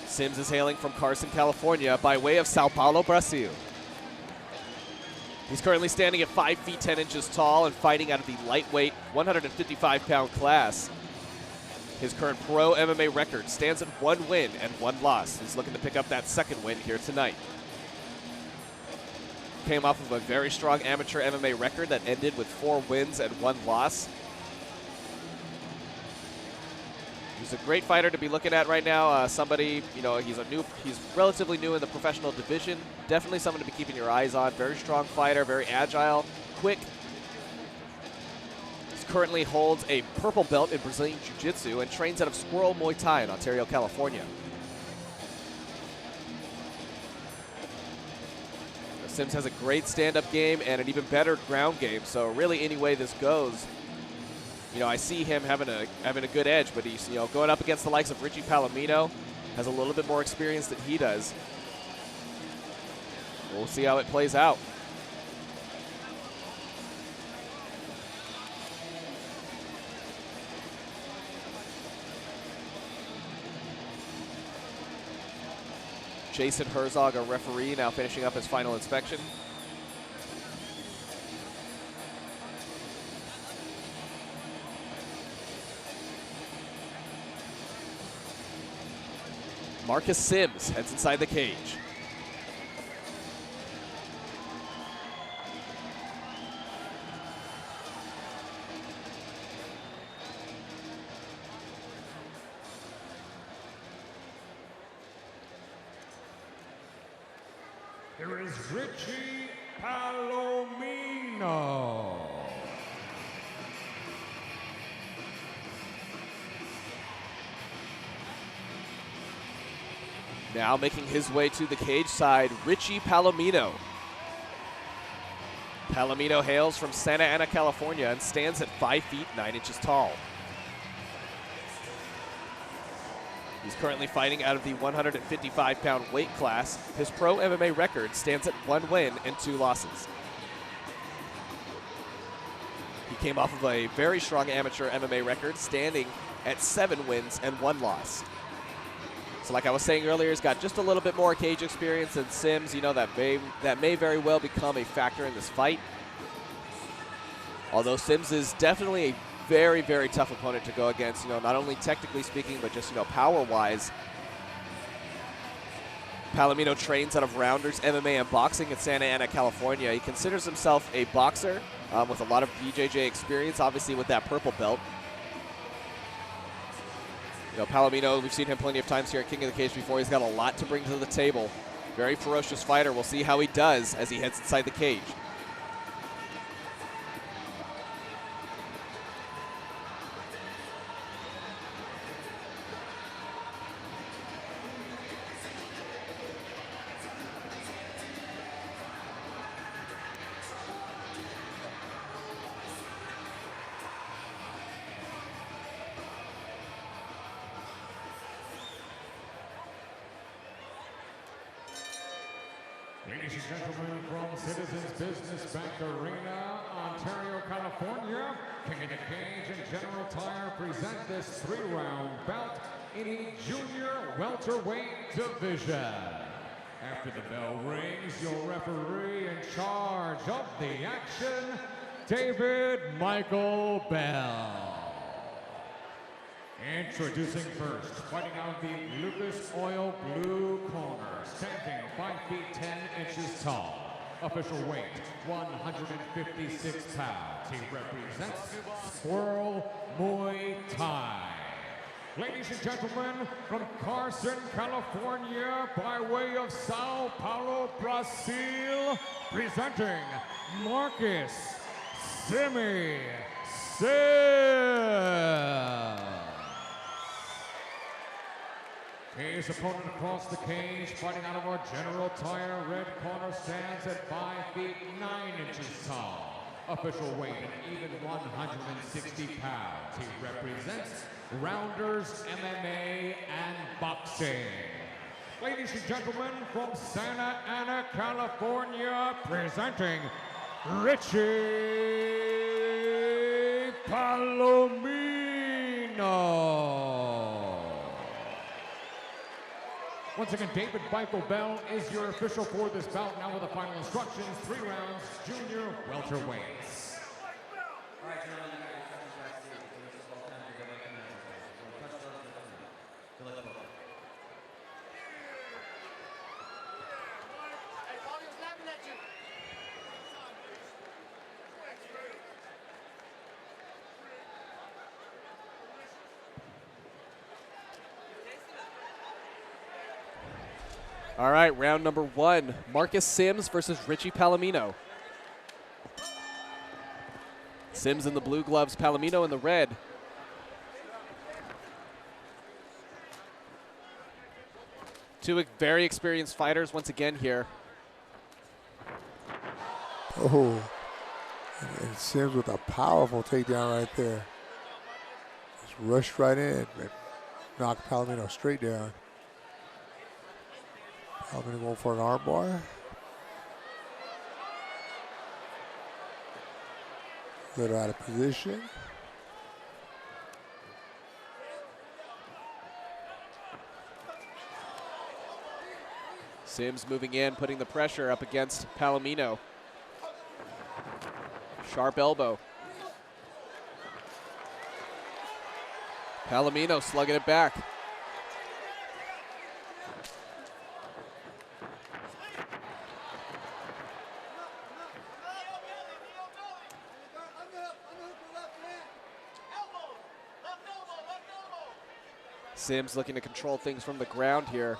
Sims is hailing from Carson, California, by way of Sao Paulo, Brazil. He's currently standing at 5 feet 10 inches tall and fighting out of the lightweight 155-pound class. His current pro MMA record stands at 1 win and 1 loss. He's looking to pick up that 2nd win here tonight. Came off of a very strong amateur MMA record that ended with 4 wins and 1 loss. He's a great fighter to be looking at right now. Somebody, you know, he's relatively new in the professional division. Definitely someone to be keeping your eyes on. Very strong fighter, very agile, quick. He currently holds a purple belt in Brazilian Jiu-Jitsu and trains out of Squirrel Muay Thai in Ontario, California. Sims has a great stand-up game and an even better ground game. So really, any way this goes, you know, I see him having a good edge, but he's, you know, going up against the likes of Richie Palomino, has a little bit more experience than he does. We'll see how it plays out. Jason Herzog, our referee, now finishing up his final inspection. Marcus Sims heads inside the cage. There is Richie Palomino. Now making his way to the cage side, Richie Palomino. Palomino hails from Santa Ana, California, and stands at 5 feet 9 inches tall. He's currently fighting out of the 155-pound weight class. His pro MMA record stands at 1 win and 2 losses. He came off of a very strong amateur MMA record, standing at 7 wins and 1 loss. So like I was saying earlier, he's got just a little bit more cage experience than Sims. You know, that may very well become a factor in this fight. Although Sims is definitely a very, very tough opponent to go against, you know, not only technically speaking, but just, you know, power-wise. Palomino trains out of Rounders MMA and boxing in Santa Ana, California. He considers himself a boxer with a lot of BJJ experience, obviously with that purple belt. You know, Palomino, we've seen him plenty of times here at King of the Cage before. He's got a lot to bring to the table. Very ferocious fighter. We'll see how he does as he heads inside the cage. Ladies and gentlemen, from Citizens Business Bank Arena, Ontario, California, King of the Cage and General Tire present this 3-round bout in the junior welterweight division. After the bell rings, your referee in charge of the action, David Michael Bell. Introducing first, fighting out of the Lucas Oil blue corner, standing 5 feet 10 inches tall. Official weight, 156 pounds. He represents Squirrel Muay Thai. Ladies and gentlemen, from Carson, California, by way of Sao Paulo, Brazil, presenting Marcus Simi Sims. His opponent across the cage, fighting out of our General Tire red corner, stands at 5 feet 9 inches tall. Official weight, an even 160 pounds. He represents Rounders MMA and boxing. Ladies and gentlemen, from Santa Ana, California, presenting Richie Palomino. Once again, David Michael Bell is your official for this bout. Now with the final instructions, 3 rounds, junior welterweights. All right, gentlemen, you got your instructions backstage. All right, round number 1. Marcus Sims versus Richie Palomino. Sims in the blue gloves, Palomino in the red. Two very experienced fighters once again here. Oh, and Sims with a powerful takedown right there. Just rushed right in and knocked Palomino straight down. Palomino going for an arm bar. A little out of position. Sims moving in, putting the pressure up against Palomino. Sharp elbow. Palomino slugging it back. Sims looking to control things from the ground here.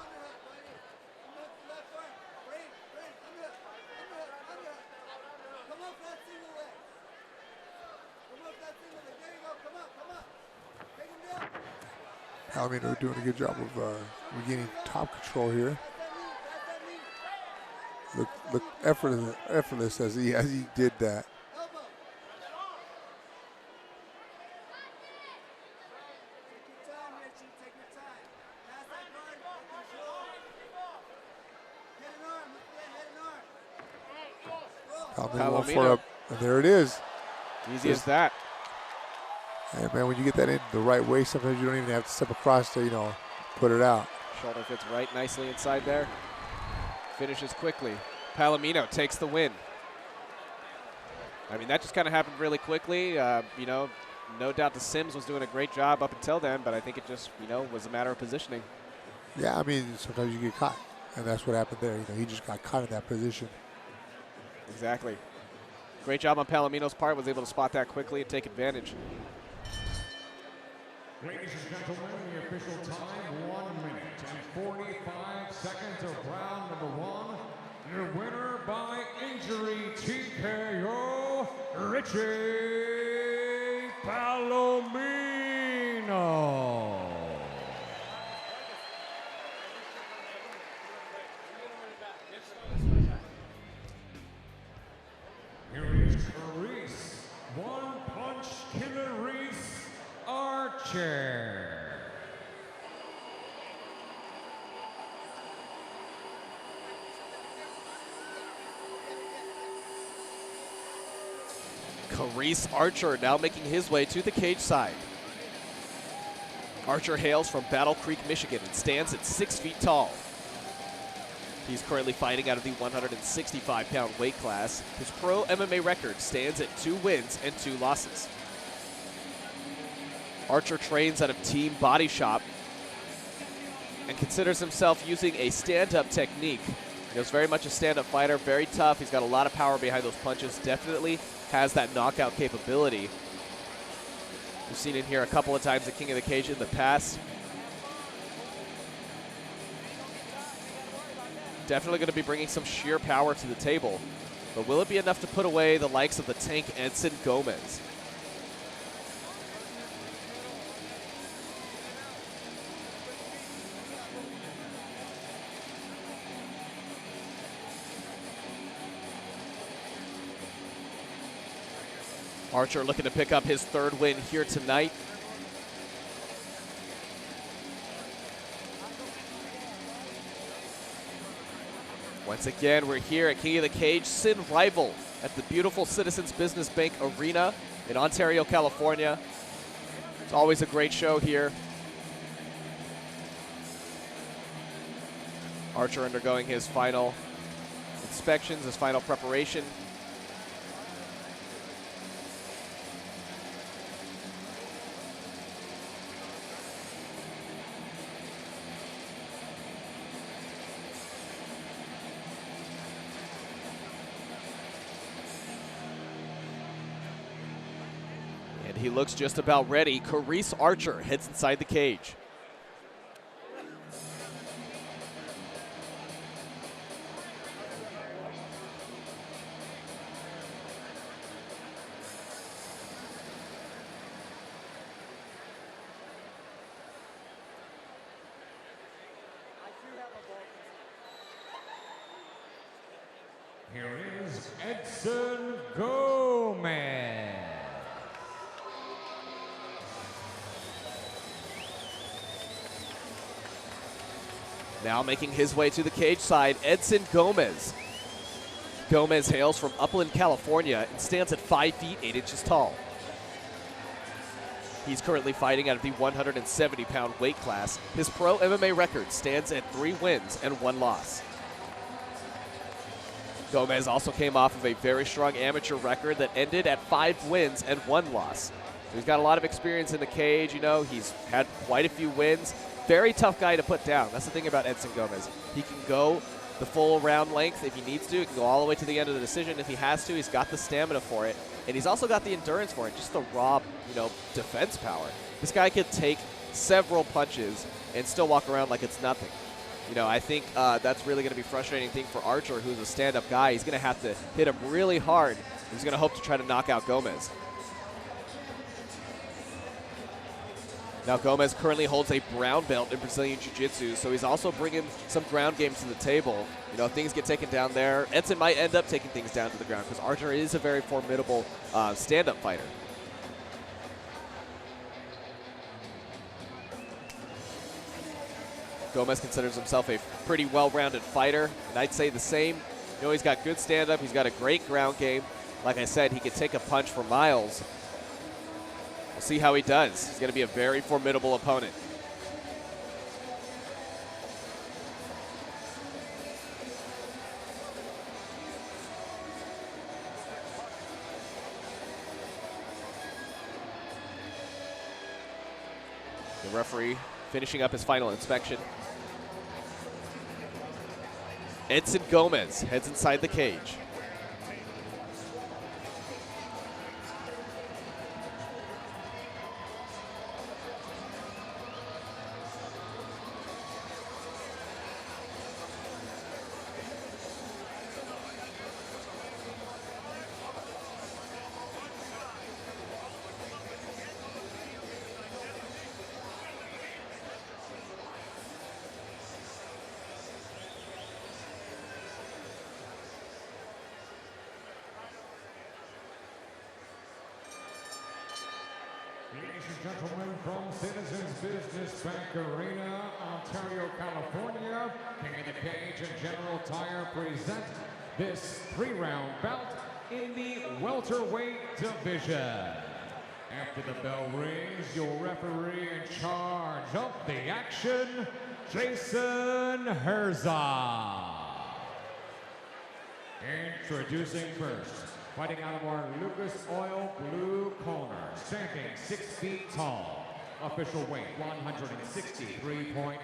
Palomino doing a good job of regaining top control here. Look effortless as he did that. Palomino. And there it is. Easy as that. And man, when you get that in the right way, sometimes you don't even have to step across to, put it out. Shoulder fits right nicely inside there. Finishes quickly. Palomino takes the win. I mean, that just kind of happened really quickly. No doubt the Sims was doing a great job up until then, but I think it just, was a matter of positioning. Yeah, I mean, sometimes you get caught, and that's what happened there. He just got caught in that position. Exactly. Great job on Palomino's part, was able to spot that quickly and take advantage. Ladies and gentlemen, the official time, 1 minute and 45 seconds of round number 1. Your winner by injury TKO, Richie Palomino. Here is Reese, One Punch Killer Reese Archer. Reese Archer now making his way to the cage side. Archer hails from Battle Creek, Michigan and stands at 6 feet tall. He's currently fighting out of the 165-pound weight class. His pro MMA record stands at 2 wins and 2 losses. Archer trains out of Team Body Shop and considers himself using a stand-up technique. He was very much a stand-up fighter, very tough. He's got a lot of power behind those punches. Definitely has that knockout capability. We've seen it here a couple of times at King of the Cage in the past. Definitely going to be bringing some sheer power to the table. But will it be enough to put away the likes of the tank Edson Gomez? Archer looking to pick up his 3rd win here tonight. Once again, we're here at King of the Cage Sin Rival at the beautiful Citizens Business Bank Arena in Ontario, California. It's always a great show here. Archer undergoing his final inspections, his final preparation. He looks just about ready. Reese Archer heads inside the cage. Edson Gomez. Now making his way to the cage side, Edson Gomez. Gomez hails from Upland, California, and stands at 5 feet 8 inches tall. He's currently fighting out of the 170-pound weight class. His pro MMA record stands at 3 wins and 1 loss. Gomez also came off of a very strong amateur record that ended at 5 wins and 1 loss. So he's got a lot of experience in the cage. You know, he's had quite a few wins. Very tough guy to put down. That's the thing about Edson Gomez. He can go the full round length if he needs to. He can go all the way to the end of the decision if he has to. He's got the stamina for it. And he's also got the endurance for it, just the raw, defense power. This guy could take several punches and still walk around like it's nothing. I think that's really going to be a frustrating thing for Archer, who's a stand-up guy. He's going to have to hit him really hard. He's going to hope to try to knock out Gomez. Now Gomez currently holds a brown belt in Brazilian Jiu-Jitsu, so he's also bringing some ground game to the table. If things get taken down there, Edson might end up taking things down to the ground because Archer is a very formidable stand-up fighter. Gomez considers himself a pretty well-rounded fighter, and I'd say the same. He's got good stand-up. He's got a great ground game. Like I said, he could take a punch for miles. We'll see how he does. He's going to be a very formidable opponent. The referee finishing up his final inspection. Edson Gomez heads inside the cage. Ladies and gentlemen, from Citizens Business Bank Arena, Ontario, California, King of the Cage and General Tire present this 3-round bout in the welterweight division. After the bell rings, your referee in charge of the action, Jason Herzog. Introducing first, fighting out of our Lucas Oil blue corner, standing 6 feet tall, official weight 163.8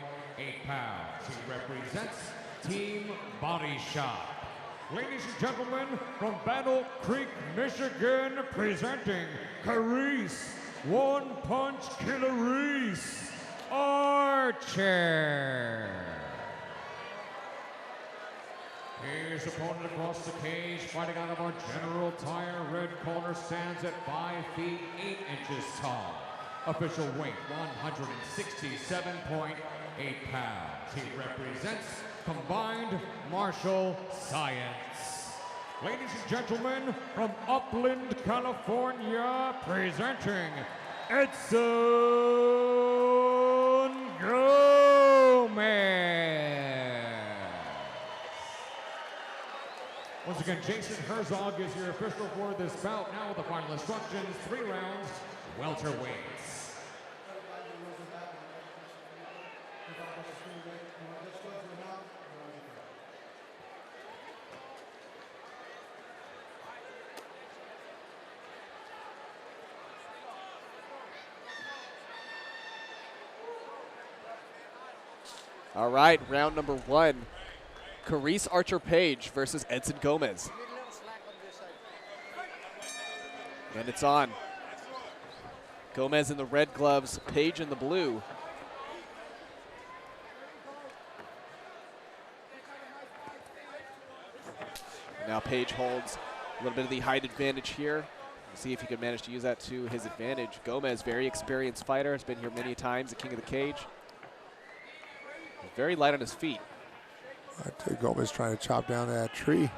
pounds. He represents Team Body Shop. Ladies and gentlemen, from Battle Creek, Michigan, presenting Carice, One Punch Killer Reese, Archer. His opponent across the cage, fighting out of our General Tire red corner, stands at 5 feet 8 inches tall. Official weight 167.8 pounds. He represents Combined Martial Science. Ladies and gentlemen, from Upland, California, presenting Edson Gomez. Once again, Jason Herzog is your official for this bout. Now with the final instructions, 3 rounds, welterweights. All right, round number 1. Carice Archer Page versus Edson Gomez. And it's on. Gomez in the red gloves, Page in the blue. Now Page holds a little bit of the height advantage here. We'll see if he can manage to use that to his advantage. Gomez, very experienced fighter, has been here many times, the king of the cage. Very light on his feet. I think Gomez trying to chop down that tree.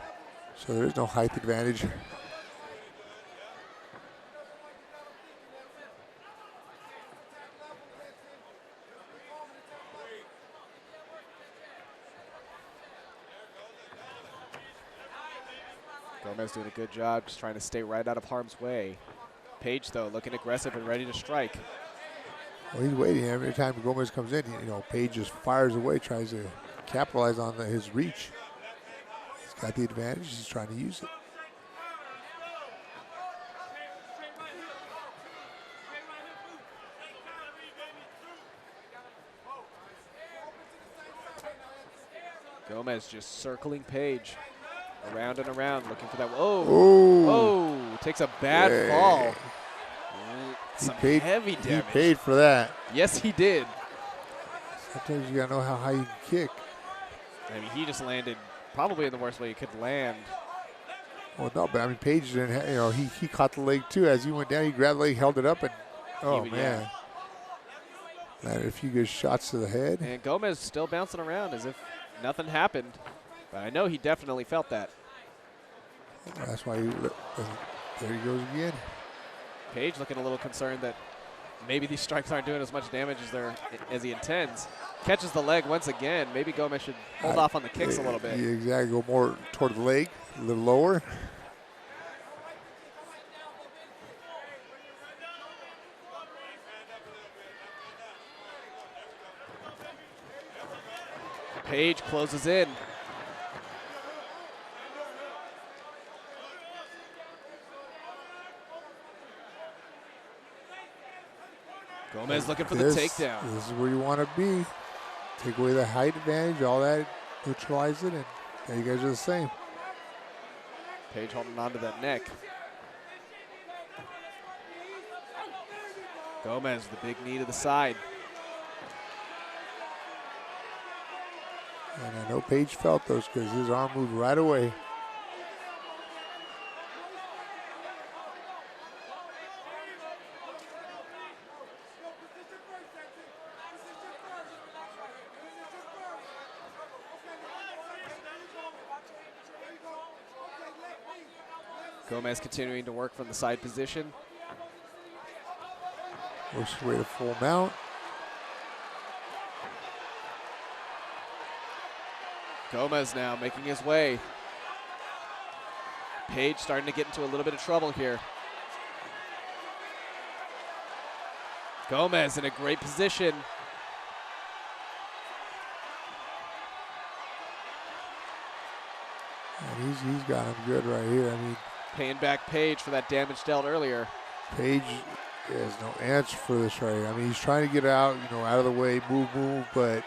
So there's no height advantage. Gomez doing a good job, just trying to stay right out of harm's way. Page, though, looking aggressive and ready to strike. Well, he's waiting. Every time Gomez comes in, you know, Page just fires away, tries to capitalize on his reach. He's got the advantage. He's trying to use it. Gomez just circling Page. Around and around, looking for that. Oh, oh, takes a bad fall. Some heavy damage. He paid for that. Yes, he did. Sometimes you gotta know how high you can kick. I mean, he just landed probably in the worst way he could land. Well, no, but I mean, Page didn't. You know, he caught the leg too as he went down. He grabbed the leg, held it up, and oh man, landed a few good shots to the head. And Gomez still bouncing around as if nothing happened. But I know he definitely felt that. That's why there he goes again. Page looking a little concerned that maybe these strikes aren't doing as much damage as he intends. Catches the leg once again. Maybe Gomez should hold off on the kicks a little bit. Yeah, exactly. Go more toward the leg, a little lower. Page closes in. Gomez looking for the takedown. This is where you want to be. Take away the height advantage, all that, neutralize it, and there you guys are the same. Page holding on to that neck. Gomez, the big knee to the side. And I know Page felt those because his arm moved right away. Gomez continuing to work from the side position. Works his way to full mount. Gomez now making his way. Page starting to get into a little bit of trouble here. Gomez in a great position. And he's got him good right here. I mean, paying back Page for that damage dealt earlier. Page has no answer for this right here. I mean, he's trying to get out, you know, out of the way, move, but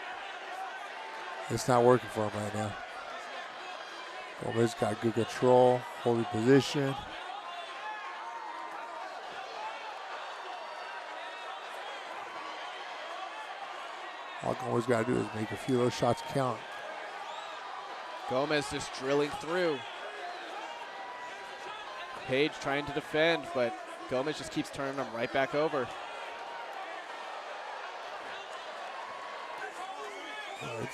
it's not working for him right now. Gomez got good control, holding position. All Gomez got to do is make a few of those shots count. Gomez just drilling through. Page trying to defend, but Gomez just keeps turning him right back over.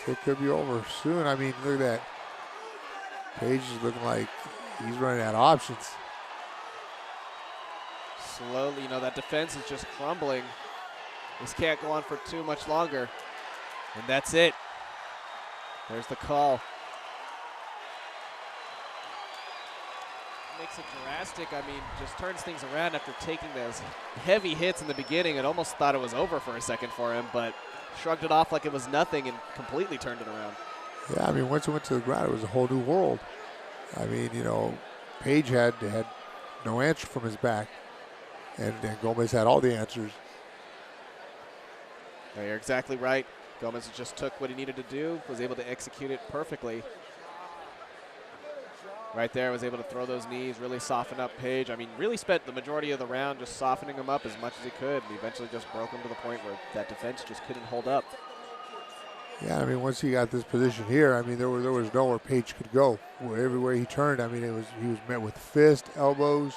It could be over soon. I mean, look at that. Page is looking like he's running out of options. Slowly, you know, that defense is just crumbling. This can't go on for too much longer. And that's it. There's the call. Makes it drastic. I mean, just turns things around after taking those heavy hits in the beginning. It almost thought it was over for a second for him, but shrugged it off like it was nothing and completely turned it around. Yeah, I mean, once it went to the ground, it was a whole new world. I mean, you know, Page had no answer from his back, and Gomez had all the answers. Yeah, you're exactly right. Gomez just took what he needed to do, was able to execute it perfectly. Right there, was able to throw those knees, really soften up Page. I mean, really spent the majority of the round just softening him up as much as he could, and eventually just broke him to the point where that defense just couldn't hold up. Yeah, I mean, once he got this position here, I mean, there was nowhere Page could go. Everywhere he turned, I mean, he was met with fists, elbows,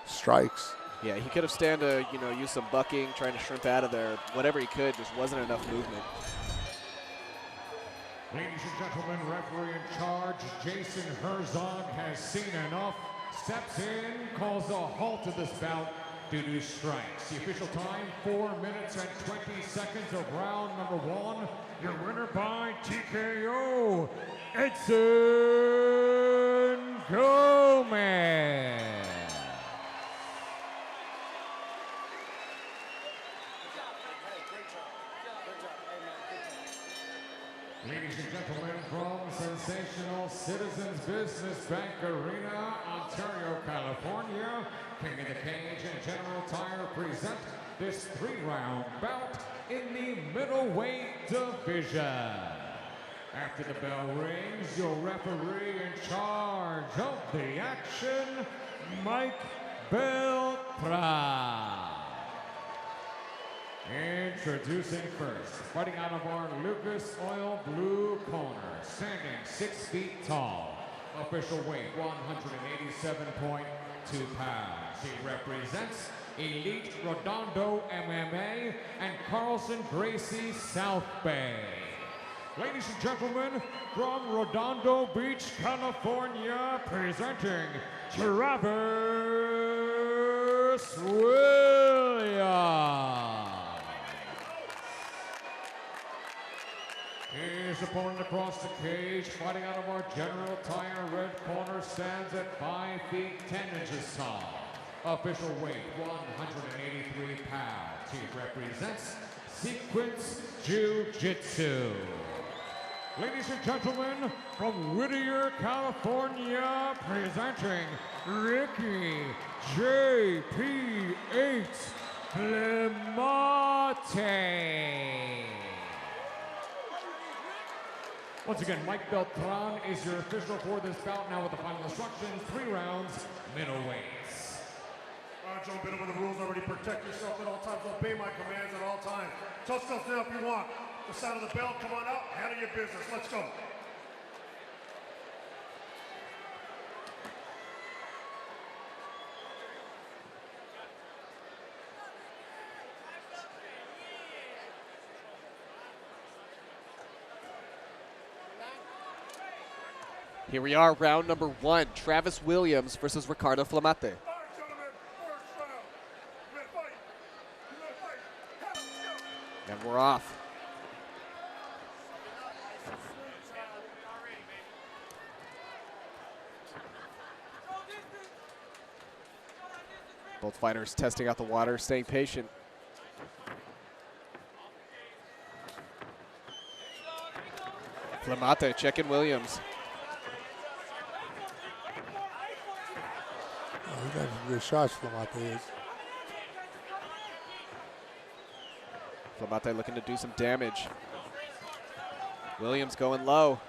strikes. Yeah, he could have stand to, you know, use some bucking, trying to shrimp out of there. Whatever he could, just wasn't enough movement. Ladies and gentlemen, referee in charge, Jason Herzog, has seen enough, steps in, calls a halt to this bout due to strikes. The official time, 4 minutes and 20 seconds of round number 1. Your winner by TKO, Edson Gomez. Ladies and gentlemen, from sensational Citizens Business Bank Arena, Ontario, California, King of the Cage and General Tire present this 3-round bout in the middleweight division. After the bell rings, your referee in charge of the action, Mike Beltran. Introducing first, fighting out of our Lucas Oil blue corner, standing 6 feet tall, official weight 187.2 pounds. He represents Elite Redondo MMA and Carlson Gracie South Bay. Ladies and gentlemen, from Redondo Beach, California, presenting Travis Williams. His opponent across the cage, fighting out of our General Tire red corner, stands at 5 feet 10 inches tall. Official weight 183 pounds. He represents Sequence Jiu-Jitsu. Ladies and gentlemen, from Whittier, California, presenting Ricky J.P.8 Flamante. Once again, Mike Beltran is your official for this bout. Now with the final instructions, 3 rounds, middleweights. All right, jump in with the rules already. Protect yourself at all times. Obey my commands at all times. Touch stuff now if you want. The sound of the bell, come on out. Handle your business. Let's go. Here we are, round number 1. Travis Williams versus Ricardo Flamante. And we're off. Both fighters testing out the water, staying patient. Flamante checking Williams. He got some good shots, Flamante is. Flamante looking to do some damage. Williams going low.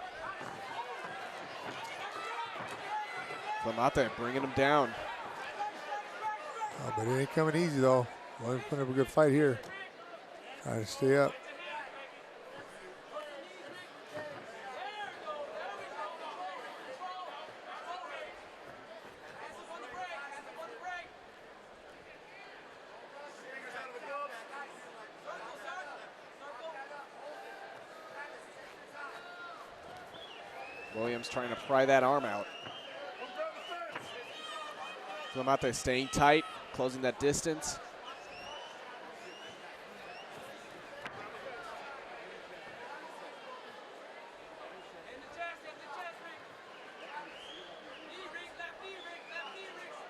Flamante bringing him down. Oh, but it ain't coming easy, though. Williams putting up a good fight here. Trying to stay up. Williams trying to pry that arm out. Flamante staying tight, closing that distance.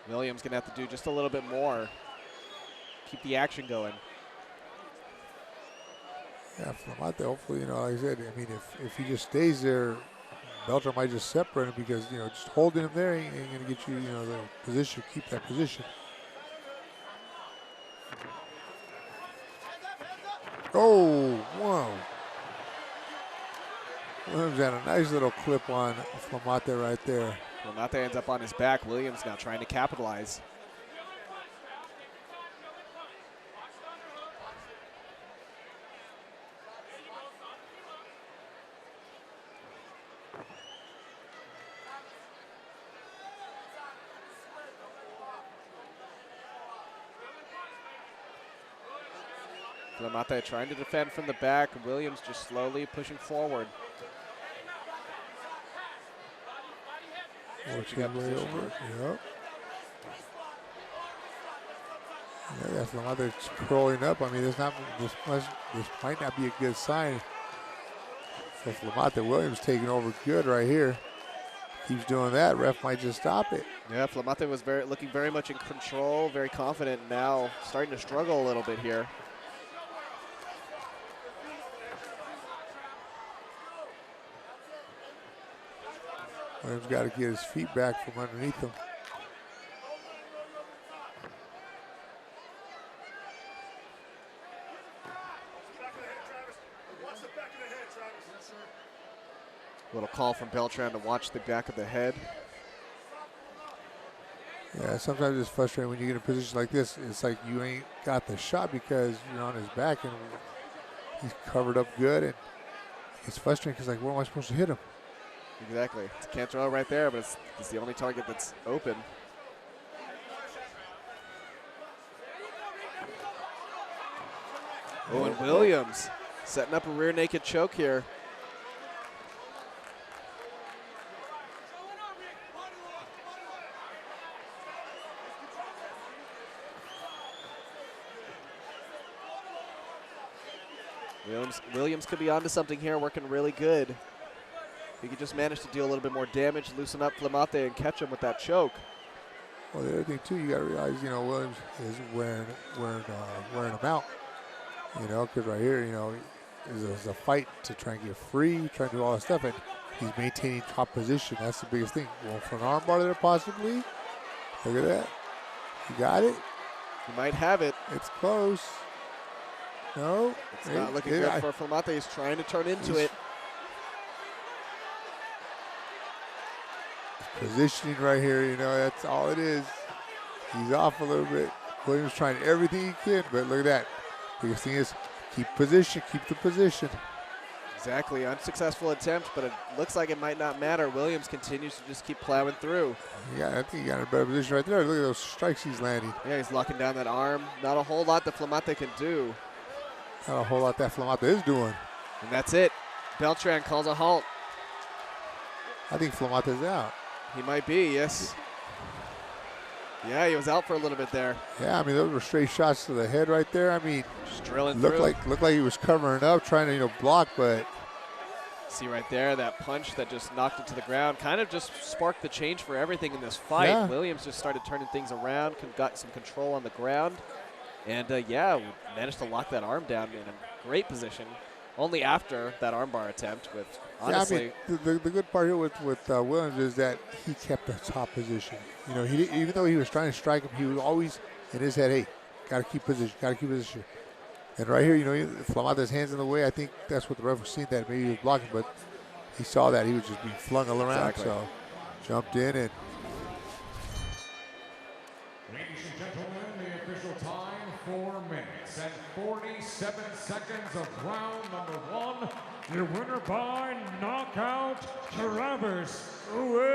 Williams gonna have to do just a little bit more. Keep the action going. Yeah, Flamante, hopefully, you know, like I said, I mean, if he just stays there, Beltran might just separate him because, you know, just holding him there ain't going to get you, you know, the position, keep that position. Oh, wow. Williams had a nice little clip on Flamante right there. Flamante ends up on his back. Williams now trying to capitalize. Flamante trying to defend from the back. Williams just slowly pushing forward. Works his way over. Yep. Yeah, that's Flamante curling up. I mean, this might not be a good sign for Flamante. Williams taking over good right here. Keeps doing that, ref might just stop it. Yeah, Flamante was looking very much in control, very confident. Now starting to struggle a little bit here. Williams got to get his feet back from underneath him. Little call from Beltran to watch the back of the head. Yeah, sometimes it's frustrating when you get in a position like this. It's like you ain't got the shot because you're on his back and he's covered up good. And it's frustrating because, like, where am I supposed to hit him? Exactly. It's a cantrell right there, but it's the only target that's open. Oh, and Williams setting up a rear naked choke here. Williams could be onto something here, working really good. He could just manage to do a little bit more damage, loosen up Flamante, and catch him with that choke. Well, the other thing too, you got to realize, you know, Williams is wearing him out. You know, because right here, you know, is a fight to try and get free, trying to do all that stuff, and he's maintaining top position. That's the biggest thing. Well, for an armbar there, possibly. Look at that. You got it. He might have it. It's close. No. It's not looking good for Flamante. He's trying to turn into it. Positioning right here, you know, that's all it is. He's off a little bit. Williams trying everything he can, but look at that. Biggest thing is keep position, keep the position. Exactly, unsuccessful attempt, but it looks like it might not matter. Williams continues to just keep plowing through. Yeah, I think he got in a better position right there. Look at those strikes he's landing. Yeah, he's locking down that arm. Not a whole lot that Flamante can do. Not a whole lot that Flamante is doing. And that's it. Beltran calls a halt. I think Flamante's out. He might be, yes. Yeah, he was out for a little bit there. Yeah, I mean, those were straight shots to the head right there. I mean, just drilling looked through. Looked like he was covering up, trying to, you know, block, but. See right there, that punch that just knocked it to the ground, kind of just sparked the change for everything in this fight. Yeah. Williams just started turning things around, got some control on the ground, and yeah, managed to lock that arm down in a great position. Only after that armbar attempt with, honestly. Yeah, I mean, the good part here with Williams is that he kept the top position. You know, even though he was trying to strike him, he was always in his head, hey, got to keep position, got to keep position. And right here, you know, Flamante's hands in the way. I think that's what the ref was seeing, that maybe he was blocking, but he saw that he was just being flung all around, exactly. So jumped in and. Ladies and gentlemen, the official time, 4 minutes and 47 seconds of round number 1. Your winner by knockout, Trevor Williams.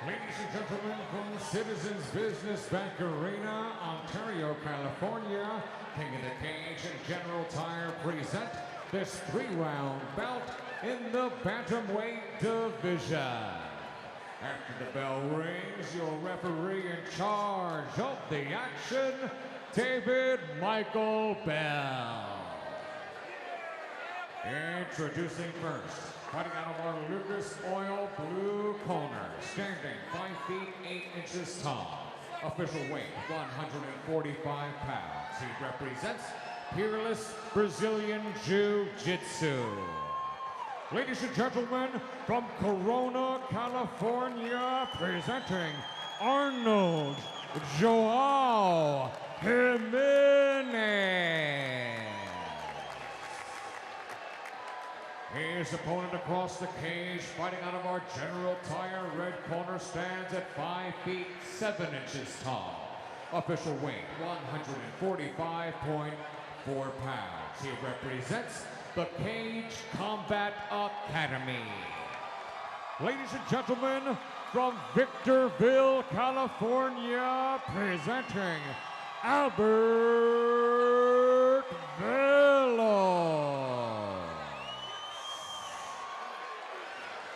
Ladies and gentlemen, from Citizens Business Bank Arena, Ontario, California, King of the Cage and General Tire present this 3-round bout in the bantamweight division. After the bell rings, your referee in charge of the action, David Michael Bell. Introducing first, fighting out of our Lucas Oil blue corner, standing 5 feet 8 inches tall, official weight 145 pounds. He represents Peerless Brazilian Jiu-Jitsu. Ladies and gentlemen, from Corona, California, presenting Arnold Joao Jimenez. His opponent across the cage, fighting out of our General Tire red corner, stands at 5 feet 7 inches tall. Official weight 145.4 pounds. He represents the Cage Combat Academy. Ladies and gentlemen, from Victorville, California, presenting Albert Valos.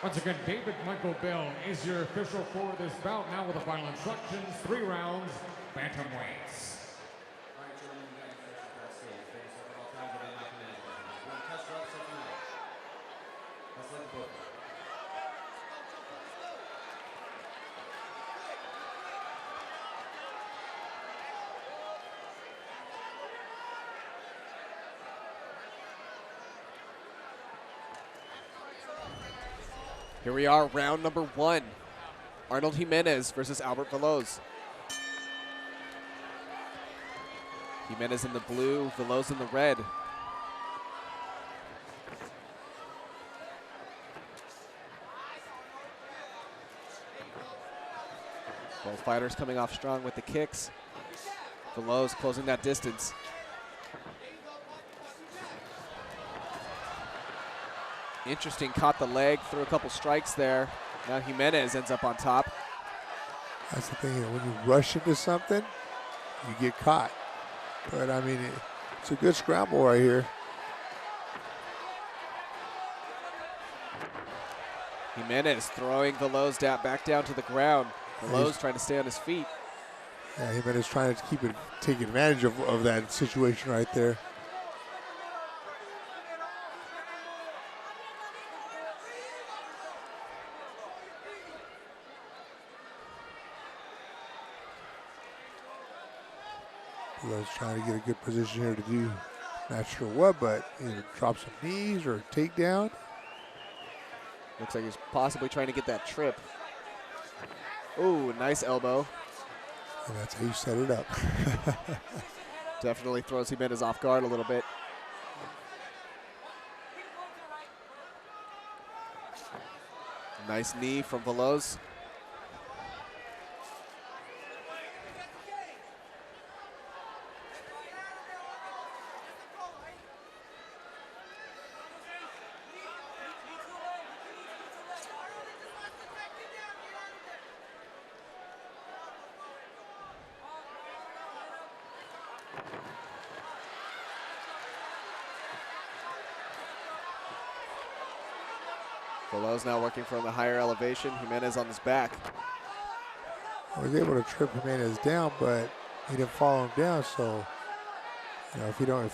Once again, David Michael Bell is your official for this bout. Now with the final instructions, 3 rounds, bantamweights. Here we are, round number 1. Arnold Jimenez versus Albert Valos. Jimenez in the blue, Valos in the red. Both fighters coming off strong with the kicks. Valos closing that distance. Interesting, caught the leg, threw a couple strikes there. Now Jimenez ends up on top. That's the thing, when you rush into something, you get caught. But I mean, it's a good scramble right here. Jimenez throwing Valos back down to the ground. Valos trying to stay on his feet. Yeah, Jimenez trying to take advantage of that situation right there. Valos trying to get a good position here to do, not sure what, but either drop some knees or take down. Looks like he's possibly trying to get that trip. Ooh, nice elbow. And that's how you set it up. Definitely throws Jimenez off guard a little bit. Nice knee from Valos. Valos now working from a higher elevation. Jimenez on his back. I was able to trip Jimenez down, but he didn't follow him down. So, you know, if you don't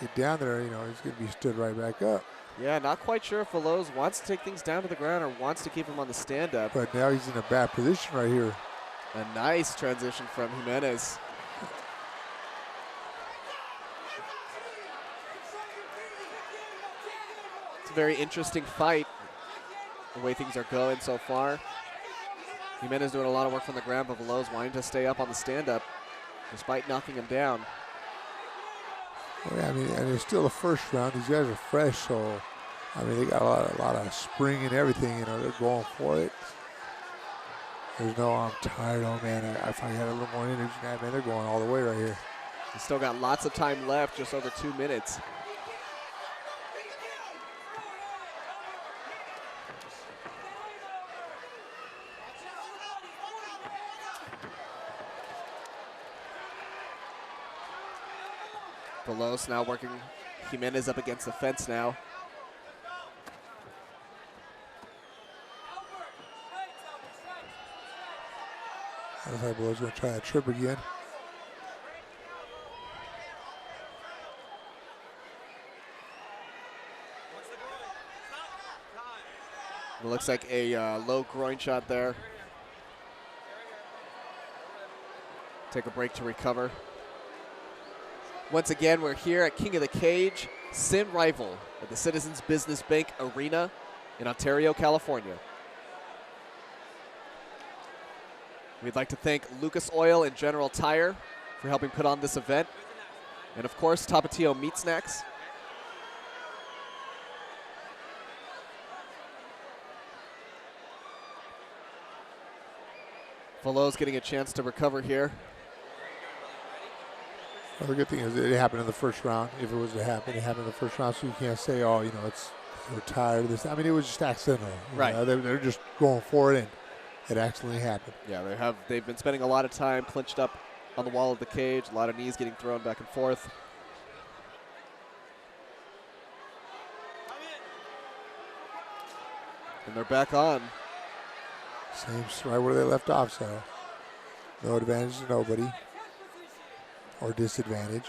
get down there, you know, he's going to be stood right back up. Yeah, not quite sure if Valos wants to take things down to the ground or wants to keep him on the stand-up. But now he's in a bad position right here. A nice transition from Jimenez. It's a very interesting fight, the way things are going so far. Jimenez doing a lot of work from the ground, but Valos wanting to stay up on the stand-up despite knocking him down. Well, yeah, I mean, and it's still the first round. These guys are fresh, so I mean, they got a lot of spring and everything. You know, they're going for it. There's no, I'm tired. Oh man, if I had a little more energy, man, they're going all the way right here. He's still got lots of time left, just over 2 minutes. Valos now working Jimenez up against the fence now. I was like, Valos going to try that trip again. It looks like a low groin shot there. Take a break to recover. Once again, we're here at King of the Cage, Sin Rival at the Citizens Business Bank Arena in Ontario, California. We'd like to thank Lucas Oil and General Tire for helping put on this event. And of course, Tapatio Meat Snacks. Valos getting a chance to recover here. Well, the good thing is it happened in the first round. If it was to happen, it happened in the first round, so you can't say, oh, you know, they're tired of this. I mean, it was just accidental. Right. They're just going for it, and it accidentally happened. Yeah, they've been spending a lot of time clinched up on the wall of the cage. A lot of knees getting thrown back and forth. And they're back on. Same right where they left off, so no advantage to nobody or disadvantage.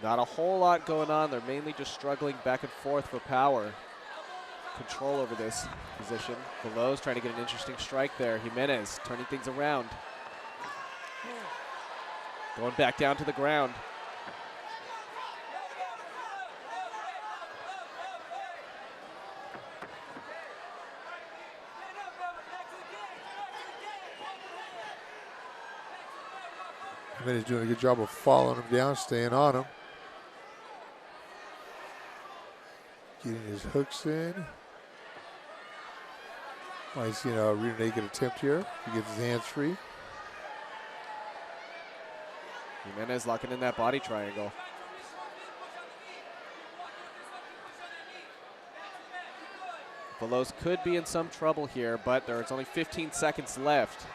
Not a whole lot going on. They're mainly just struggling back and forth for power. Control over this position. Valos trying to get an interesting strike there. Jimenez turning things around. Going back down to the ground. Jimenez doing a good job of following him down, staying on him. Getting his hooks in. Nice, rear naked attempt here. He gets his hands free. Jimenez locking in that body triangle. Valos could be in some trouble here, but there's only 15 seconds left.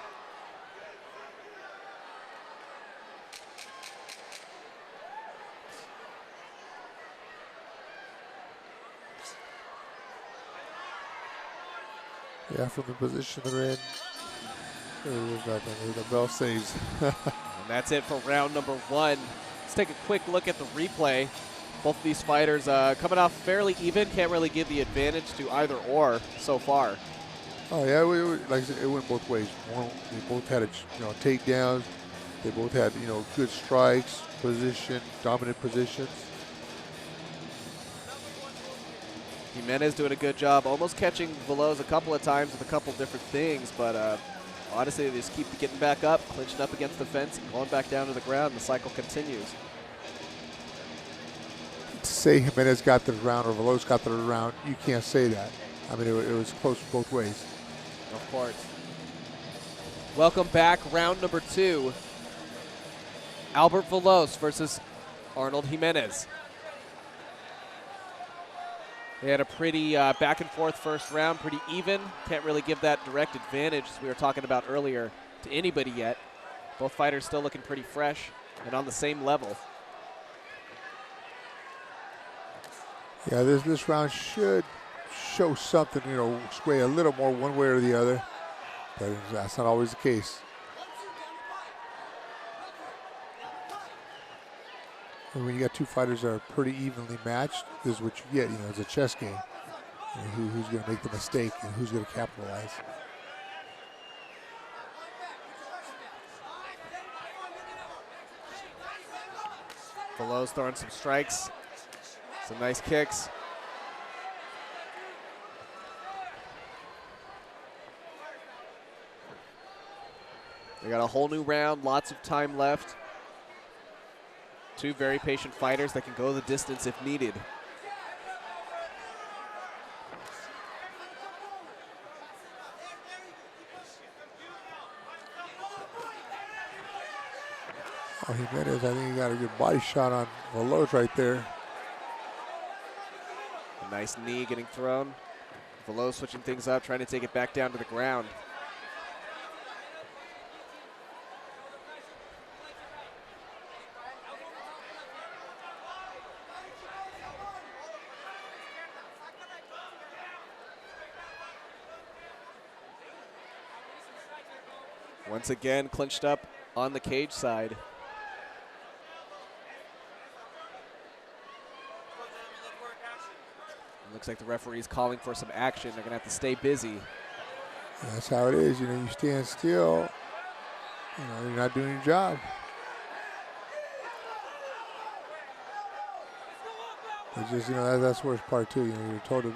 Yeah, from the position they're in, there's nothing. The bell saves. And that's it for round number 1. Let's take a quick look at the replay. Both of these fighters coming off fairly even. Can't really give the advantage to either or so far. Oh yeah, like I said, it went both ways. They both had takedowns. They both had good strikes, dominant positions. Jimenez doing a good job, almost catching Valos a couple of times with a couple different things, but honestly, they just keep getting back up, clinching up against the fence, and going back down to the ground. The cycle continues. To say Jimenez got the round or Valos got the round, you can't say that. I mean, it was close both ways. Of course. Welcome back, round number 2. Albert Valos versus Arnold Jimenez. They had a pretty back and forth first round, pretty even. Can't really give that direct advantage, as we were talking about earlier, to anybody yet. Both fighters still looking pretty fresh and on the same level. Yeah, this round should show something, sway a little more one way or the other, but that's not always the case. And when you got two fighters that are pretty evenly matched, this is what you get. It's a chess game. Who's going to make the mistake and who's going to capitalize. Valos throwing some strikes, some nice kicks. We got a whole new round, lots of time left. Two very patient fighters that can go the distance if needed. Oh, Jimenez, I think he got a good body shot on Valos right there. A nice knee getting thrown. Valos switching things up, trying to take it back down to the ground. Once again, clinched up on the cage side. It looks like the referee's calling for some action. They're going to have to stay busy. That's how it is. You stand still, you're not doing your job. It's just, that's the worst part too. You're told to,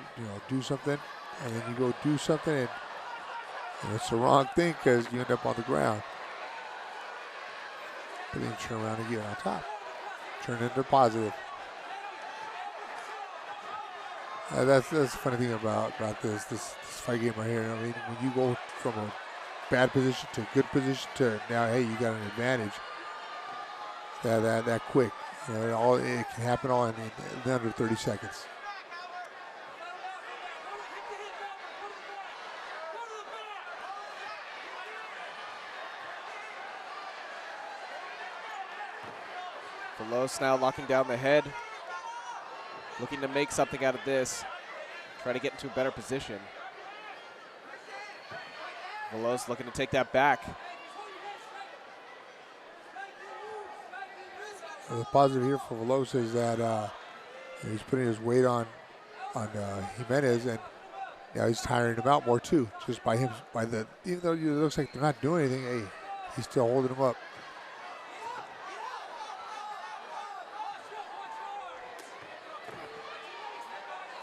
do something, and then you go do something, and it's the wrong thing because you end up on the ground. But then you turn around and get on top. Turn into positive. That's the funny thing about this fight game right here. I mean, when you go from a bad position to good position to now, hey, you got an advantage. That quick. You know, it can happen all in under 30 seconds. Valos now locking down the head. Looking to make something out of this. Try to get into a better position. Valos looking to take that back. Well, the positive here for Valos is that he's putting his weight on Jimenez, and now he's tiring him out more too. Just by him, even though it looks like they're not doing anything, hey, he's still holding him up.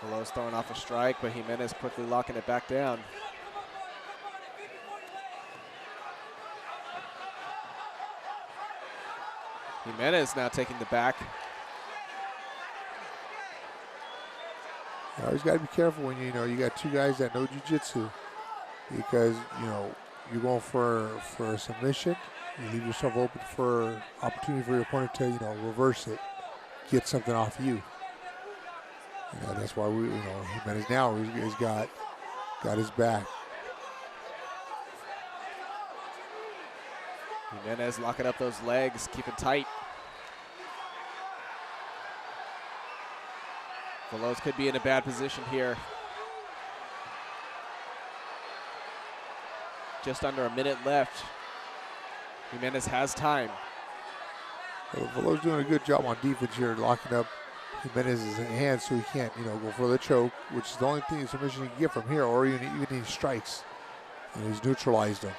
Valos throwing off a strike, but Jimenez quickly locking it back down. Jimenez now taking the back. You always got to be careful when you got two guys that know jiu-jitsu, because you're going for a submission. You leave yourself open for opportunity for your opponent to reverse it, get something off you. That's why Jimenez now he's got his back. Jimenez locking up those legs, keeping tight. Valos could be in a bad position here. Just under a minute left. Jimenez has time. Well, Valos doing a good job on defense here, locking up Jimenez's hands so he can't, go for the choke, which is the only thing submission you can get from here, or even he strikes. And he's neutralized him.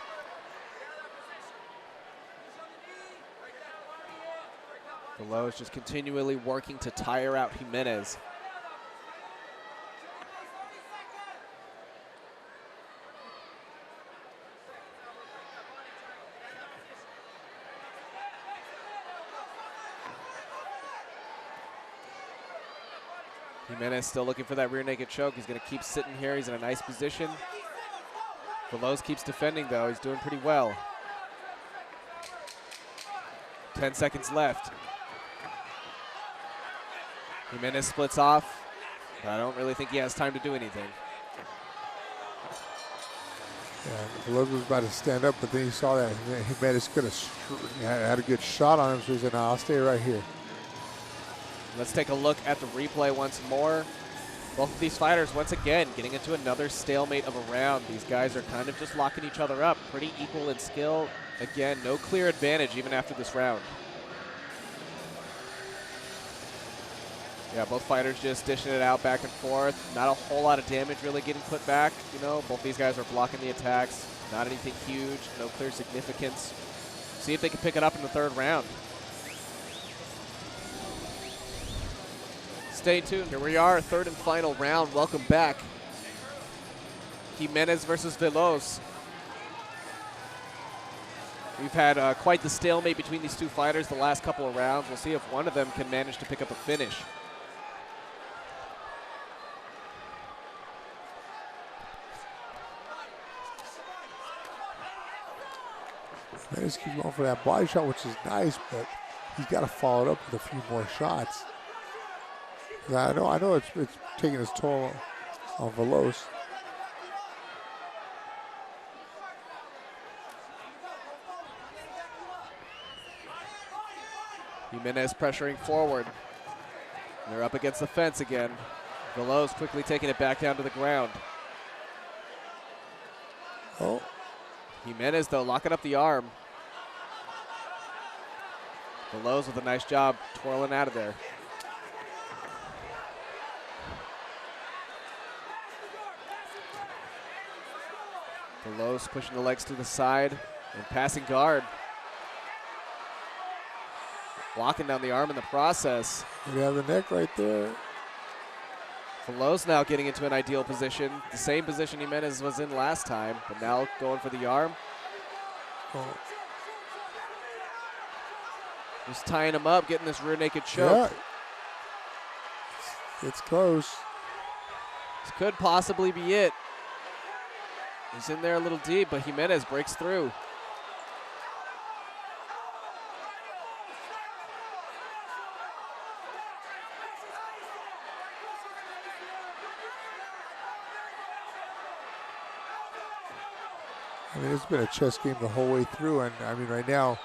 Valos just continually working to tire out Jimenez. Jimenez still looking for that rear naked choke. He's going to keep sitting here. He's in a nice position. Valos keeps defending, though. He's doing pretty well. 10 seconds left. Jimenez splits off, but I don't really think he has time to do anything. Yeah, Valos was about to stand up, but then he saw that Jimenez could have had a good shot on him, so he said, "No, I'll stay right here." Let's take a look at the replay once more. Both of these fighters, once again, getting into another stalemate of a round. These guys are kind of just locking each other up, pretty equal in skill. Again, no clear advantage even after this round. Yeah, both fighters just dishing it out back and forth. Not a whole lot of damage really getting put back. Both these guys are blocking the attacks. Not anything huge, no clear significance. See if they can pick it up in the third round. Stay tuned. Here we are, third and final round. Welcome back. Jimenez versus Valos. We've had quite the stalemate between these two fighters the last couple of rounds. We'll see if one of them can manage to pick up a finish. Jimenez keeps going for that body shot, which is nice, but he's got to follow it up with a few more shots. I know it's taking its toll on Valos. Jimenez pressuring forward. They're up against the fence again. Valos quickly taking it back down to the ground. Oh. Jimenez, though, locking up the arm. Valos with a nice job twirling out of there. Valos pushing the legs to the side and passing guard. Locking down the arm in the process. You have the neck right there. Valos now getting into an ideal position. The same position Jimenez was in last time, but now going for the arm. Oh. Just tying him up, getting this rear naked choke. Yeah. It's close. This could possibly be it. He's in there a little deep, but Jimenez breaks through. I mean, it's been a chess game the whole way through, and I mean, right now,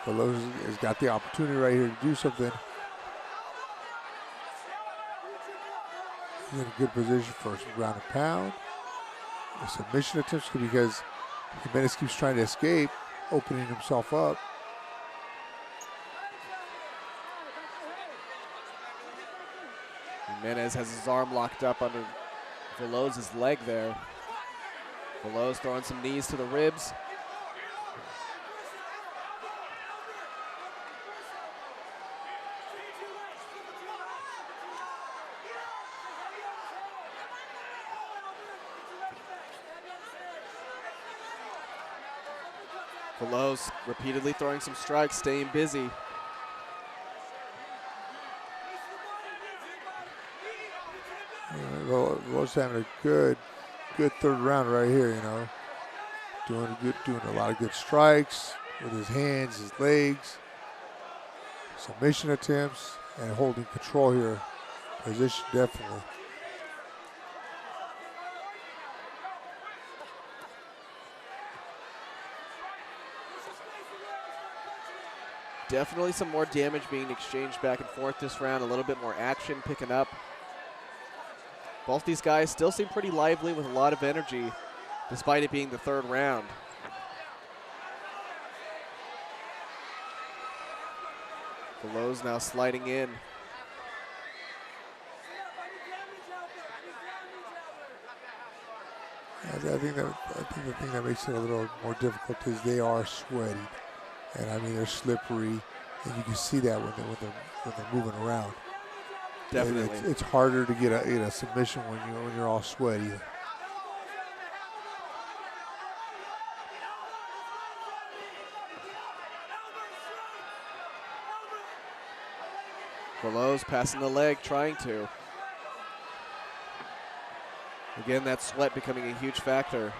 Valos has got the opportunity right here to do something. He's in a good position for some ground and pound. The submission attempts because Jimenez keeps trying to escape, opening himself up. Jimenez has his arm locked up under Valos' leg there. Valos throwing some knees to the ribs. Valos repeatedly throwing some strikes, staying busy. Valos having a good third round right here, you know. Doing a lot of good strikes with his hands, his legs, submission attempts, and holding control here. Position definitely. Definitely some more damage being exchanged back and forth this round, a little bit more action picking up. Both these guys still seem pretty lively with a lot of energy, despite it being the third round. Valos now sliding in. I think the thing that makes it a little more difficult is they are sweaty, and I mean they're slippery, and you can see that when they're moving around. Definitely, it's harder to get a submission when you're all sweaty. Valos passing the leg, trying to. Again, that sweat becoming a huge factor.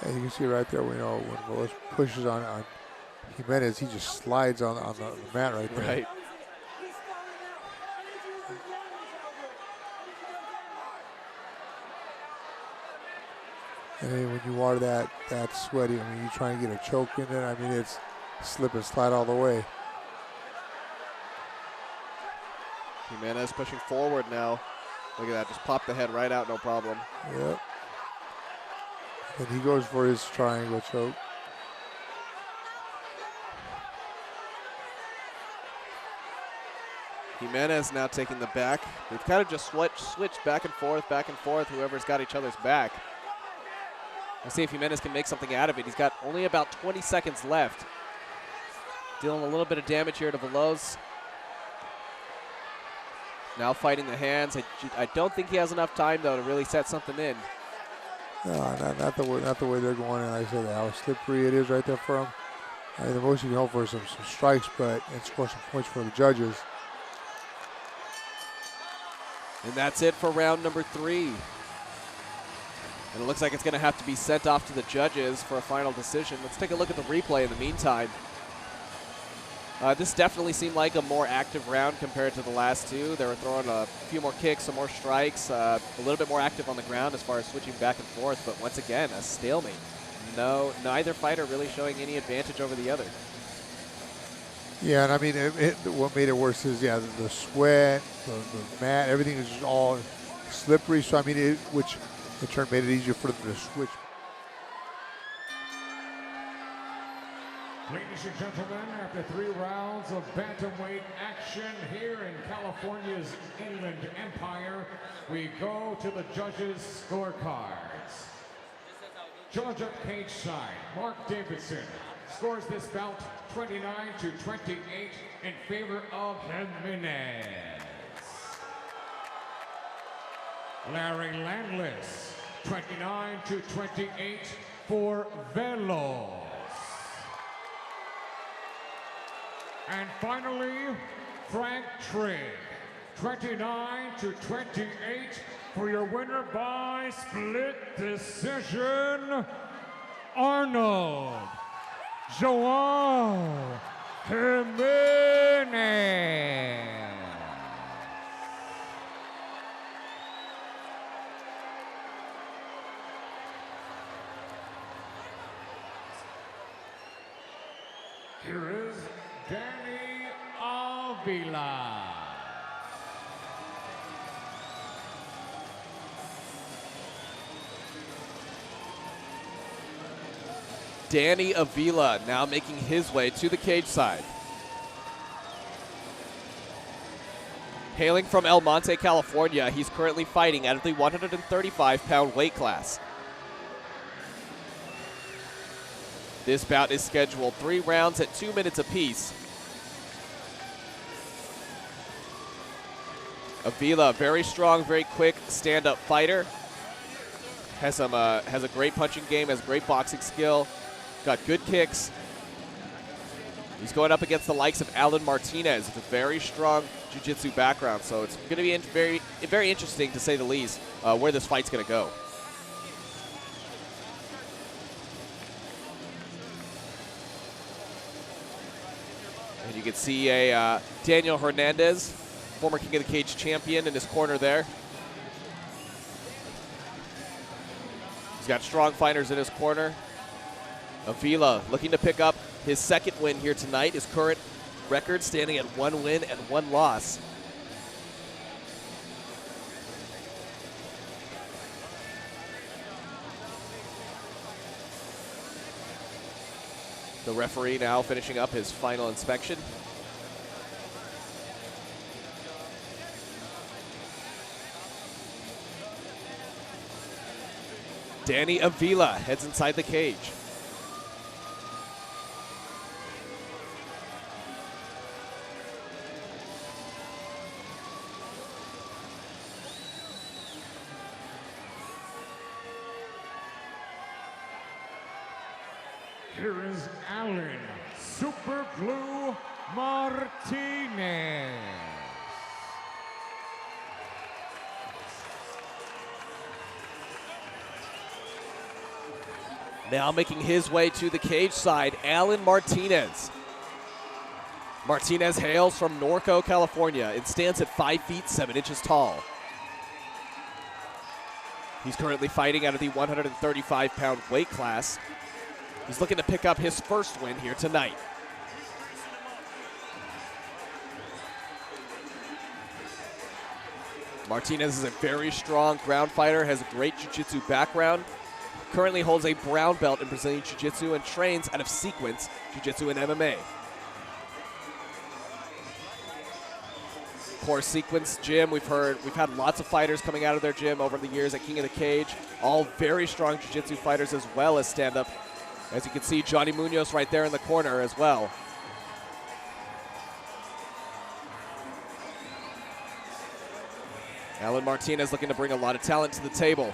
And you can see right there, when Valos pushes on Jimenez, he just slides on the mat right there. Right. And then when you are that sweaty, I mean, you try and get a choke in it. I mean, it's slip and slide all the way. Jimenez pushing forward now. Look at that, just pop the head right out, no problem. Yep. And he goes for his triangle choke. Jimenez now taking the back. They've kind of just switched back and forth, whoever's got each other's back. Let's see if Jimenez can make something out of it. He's got only about 20 seconds left. Dealing a little bit of damage here to Valos. Now fighting the hands. I don't think he has enough time, though, to really set something in. No, not the way they're going. And I said how slippery it is right there for him. I mean, the most you can hope for is some strikes, and score some points for the judges. And that's it for round number 3. And it looks like it's going to have to be sent off to the judges for a final decision. Let's take a look at the replay in the meantime. This definitely seemed like a more active round compared to the last two. They were throwing a few more kicks, some more strikes, a little bit more active on the ground as far as switching back and forth. But once again, a stalemate. Neither fighter really showing any advantage over the other. Yeah, and I mean, what made it worse is, the sweat, the mat, everything is just all slippery. So, I mean, which in turn made it easier for them to switch. Ladies and gentlemen, after 3 rounds of bantamweight action here in California's Inland Empire, we go to the judges' scorecards. Judge at cage side, Mark Davidson, scores this bout 29-28 in favor of Jimenez. Larry Landless, 29-28 for Valos. And finally, Frank Trigg, 29-28 for your winner by split decision, Arnold João Jimenez. Here is Danny Avila. Danny Avila now making his way to the cage side. Hailing from El Monte, California, he's currently fighting out of the 135-pound weight class. This bout is scheduled 3 rounds at 2 minutes apiece. Avila, very strong, very quick stand-up fighter. Has a great punching game, has great boxing skill, got good kicks. He's going up against the likes of Alan Martinez with a very strong jiu-jitsu background, so it's going to be very interesting, to say the least, where this fight's going to go. And you can see a Daniel Hernandez, former King of the Cage champion, in his corner there. He's got strong fighters in his corner. Avila looking to pick up his second win here tonight. His current record standing at 1 win and 1 loss. The referee now finishing up his final inspection. Danny Avila heads inside the cage. Here is Alan Superglue Martinez. Now making his way to the cage side, Alan Martinez. Martinez hails from Norco, California, and stands at 5 feet 7 inches tall. He's currently fighting out of the 135-pound weight class. He's looking to pick up his first win here tonight. Martinez is a very strong ground fighter, has a great jiu-jitsu background. Currently holds a brown belt in Brazilian Jiu-Jitsu and trains out of Sequence Jiu-Jitsu and MMA. Of course, Sequence Gym, we've had lots of fighters coming out of their gym over the years at King of the Cage. All very strong Jiu-Jitsu fighters as well as stand-up. As you can see, Johnny Munoz right there in the corner as well. Alan Martinez looking to bring a lot of talent to the table.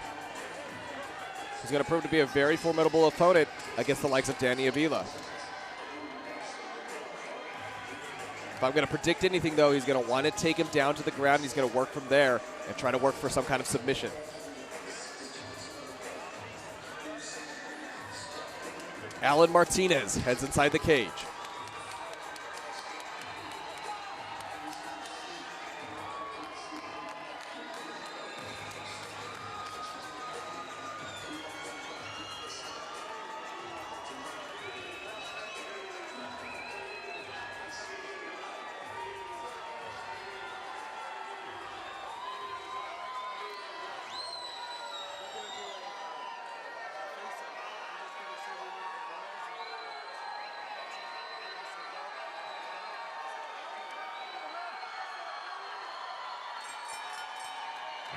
He's going to prove to be a very formidable opponent against the likes of Danny Avila. If I'm going to predict anything, though, he's going to want to take him down to the ground. He's going to work from there and try to work for some kind of submission. Alan Martinez heads inside the cage.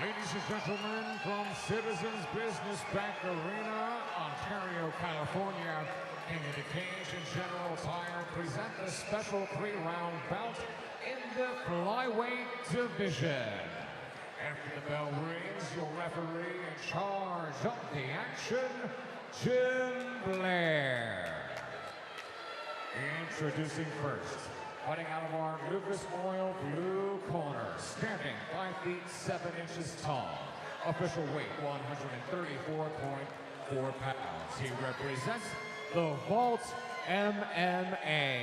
Ladies and gentlemen, from Citizens Business Bank Arena, Ontario, California, King of the Cage and General Tire present the special 3-round bout in the flyweight division. After the bell rings, your referee in charge of the action, Jim Blair. Introducing first, fighting out of our Lucas Oil blue corner, standing 5 feet 7 inches tall, official weight 134.4 pounds. He represents the Vault MMA.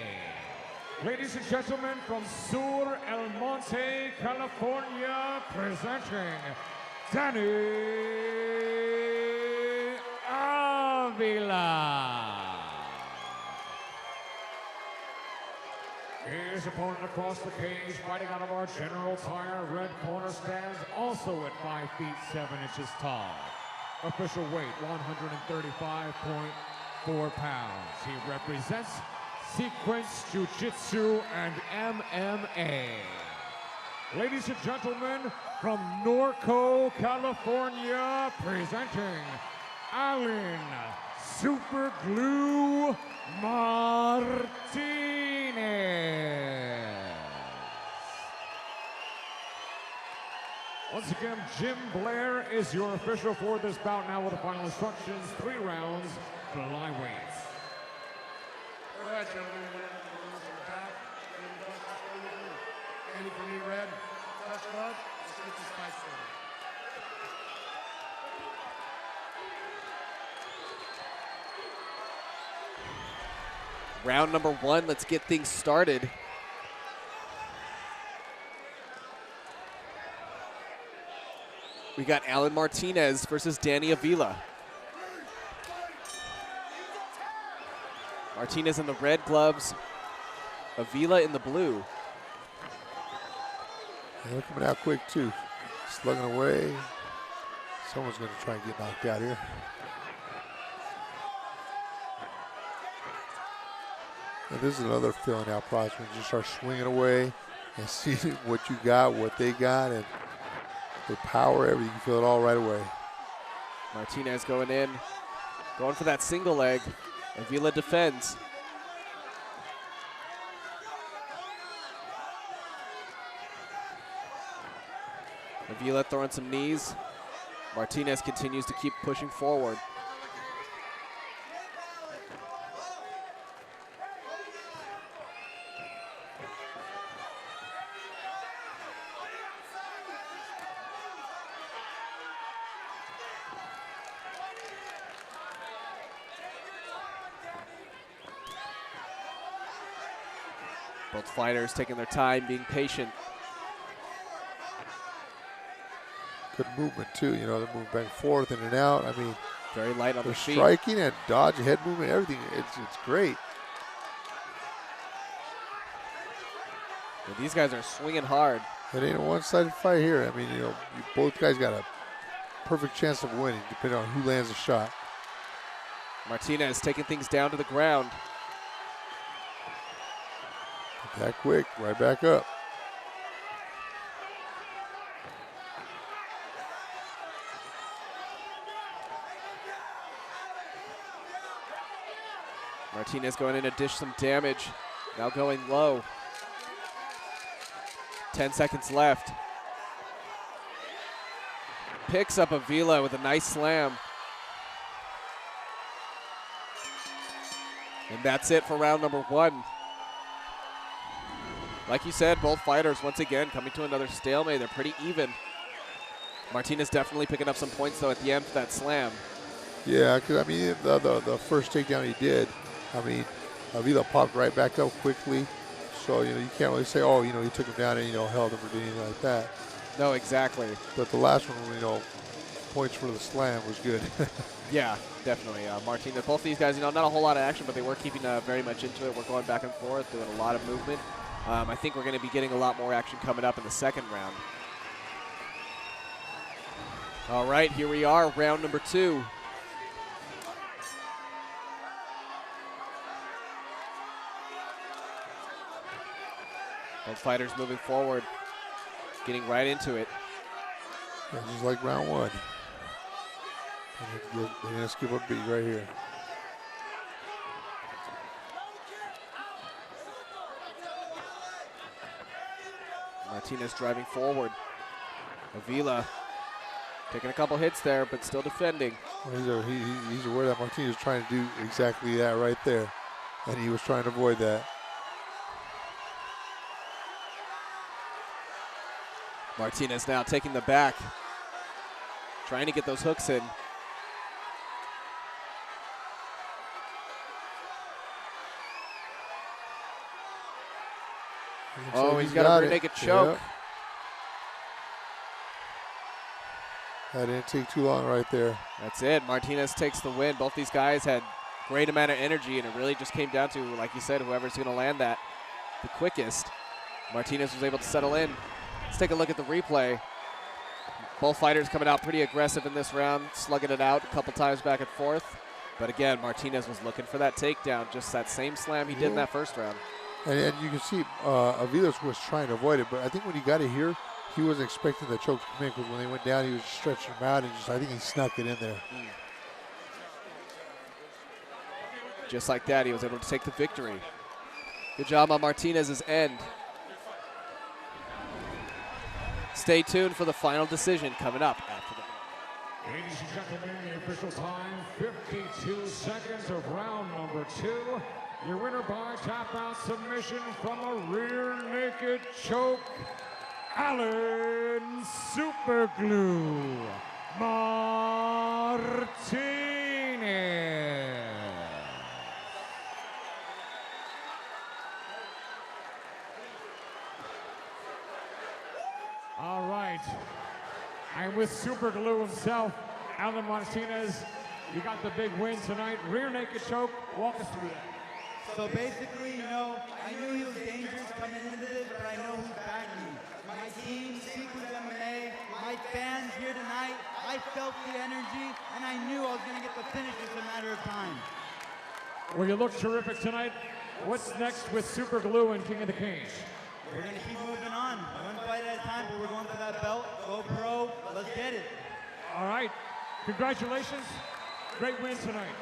Ladies and gentlemen, from Sur El Monte, California, presenting Danny Avila. His opponent across the cage, fighting out of our General Tire red corner, stands also at 5 feet 7 inches tall. Official weight 135.4 pounds. He represents Sequence Jiu-Jitsu and MMA. Ladies and gentlemen, from Norco, California, presenting Alan Superglue Martinez. Once again, Jim Blair is your official for this bout. Now with the final instructions, 3 rounds, flyweight. All right, gentlemen, Andy for me, red. Touch glove. Let's get this fight started. Round number 1, let's get things started. We got Alan Martinez versus Danny Avila. Martinez in the red gloves, Avila in the blue. And they're coming out quick too. Slugging away. Someone's going to try and get knocked out here. And this is another filling out process when you just start swinging away and see what you got, what they got, and the power, everything. You feel it all right away. Martinez going in, going for that single leg. Avila defends. Avila throwing some knees. Martinez continues to keep pushing forward. Both fighters taking their time, being patient. Good movement too, you know, they're moving back and forth, in and out. I mean, very light on the feet. Striking and dodge, head movement, everything. It's great. And these guys are swinging hard. It ain't a one-sided fight here. I mean, you know, both guys got a perfect chance of winning, depending on who lands the shot. Martinez taking things down to the ground. That quick, right back up. Martinez going in to dish some damage. Now going low. 10 seconds left. Picks up Avila with a nice slam. And that's it for round number 1. Like you said, both fighters once again coming to another stalemate. They're pretty even. Martinez definitely picking up some points though at the end for that slam. Yeah, because I mean the first takedown he did, I mean Avila popped right back up quickly. So you know you can't really say, oh, you know, he took him down and you know held him or did anything like that. No, exactly. But the last one, you know, points for the slam was good. Yeah, definitely. Martinez, both these guys, you know, not a whole lot of action, but they were keeping very much into it. We're going back and forth, doing a lot of movement. I think we're going to be getting a lot more action coming up in the second round. All right, here we are, round number 2. Both fighters moving forward, getting right into it. Yeah, just like round 1. They're going to skip a beat right here. Martinez driving forward. Avila taking a couple hits there, but still defending. Well, he's aware that Martinez is trying to do exactly that right there, and he was trying to avoid that. Martinez now taking the back. trying to get those hooks in. Oh, he's got a rear naked choke. Yep. That didn't take too long right there. That's it. Martinez takes the win. Both these guys had great amount of energy, and it really just came down to, like you said, whoever's going to land that the quickest. Martinez was able to settle in. Let's take a look at the replay. Both fighters coming out pretty aggressive in this round, slugging it out a couple times back and forth. But again, Martinez was looking for that takedown, just that same slam he did in that first round. And you can see Valos was trying to avoid it, but I think when he got it here, he wasn't expecting the choke to come in, because when they went down, he was stretching him out, and just, I think he snuck it in there. Just like that, he was able to take the victory. Good job on Martinez's end. Stay tuned for the final decision coming up after the break. Ladies and gentlemen, the official time, 52 seconds of round number 2. Your winner by tap out submission from a rear naked choke, Alan Superglue Martinez. All right, and with Superglue himself, Alan Martinez, you got the big win tonight. Rear naked choke, walk us through that. So basically, you know, I knew he was dangerous coming into this, but I know who's backing me. My team, Sequence MMA, my fans here tonight, I felt the energy, and I knew I was going to get the finish. It's a matter of time. Well, you look terrific tonight. What's next with Superglue and King of the Cage? We're going to keep moving on. One fight at a time, but we're going for that belt. Go pro. Let's get it. All right. Congratulations. Great win tonight.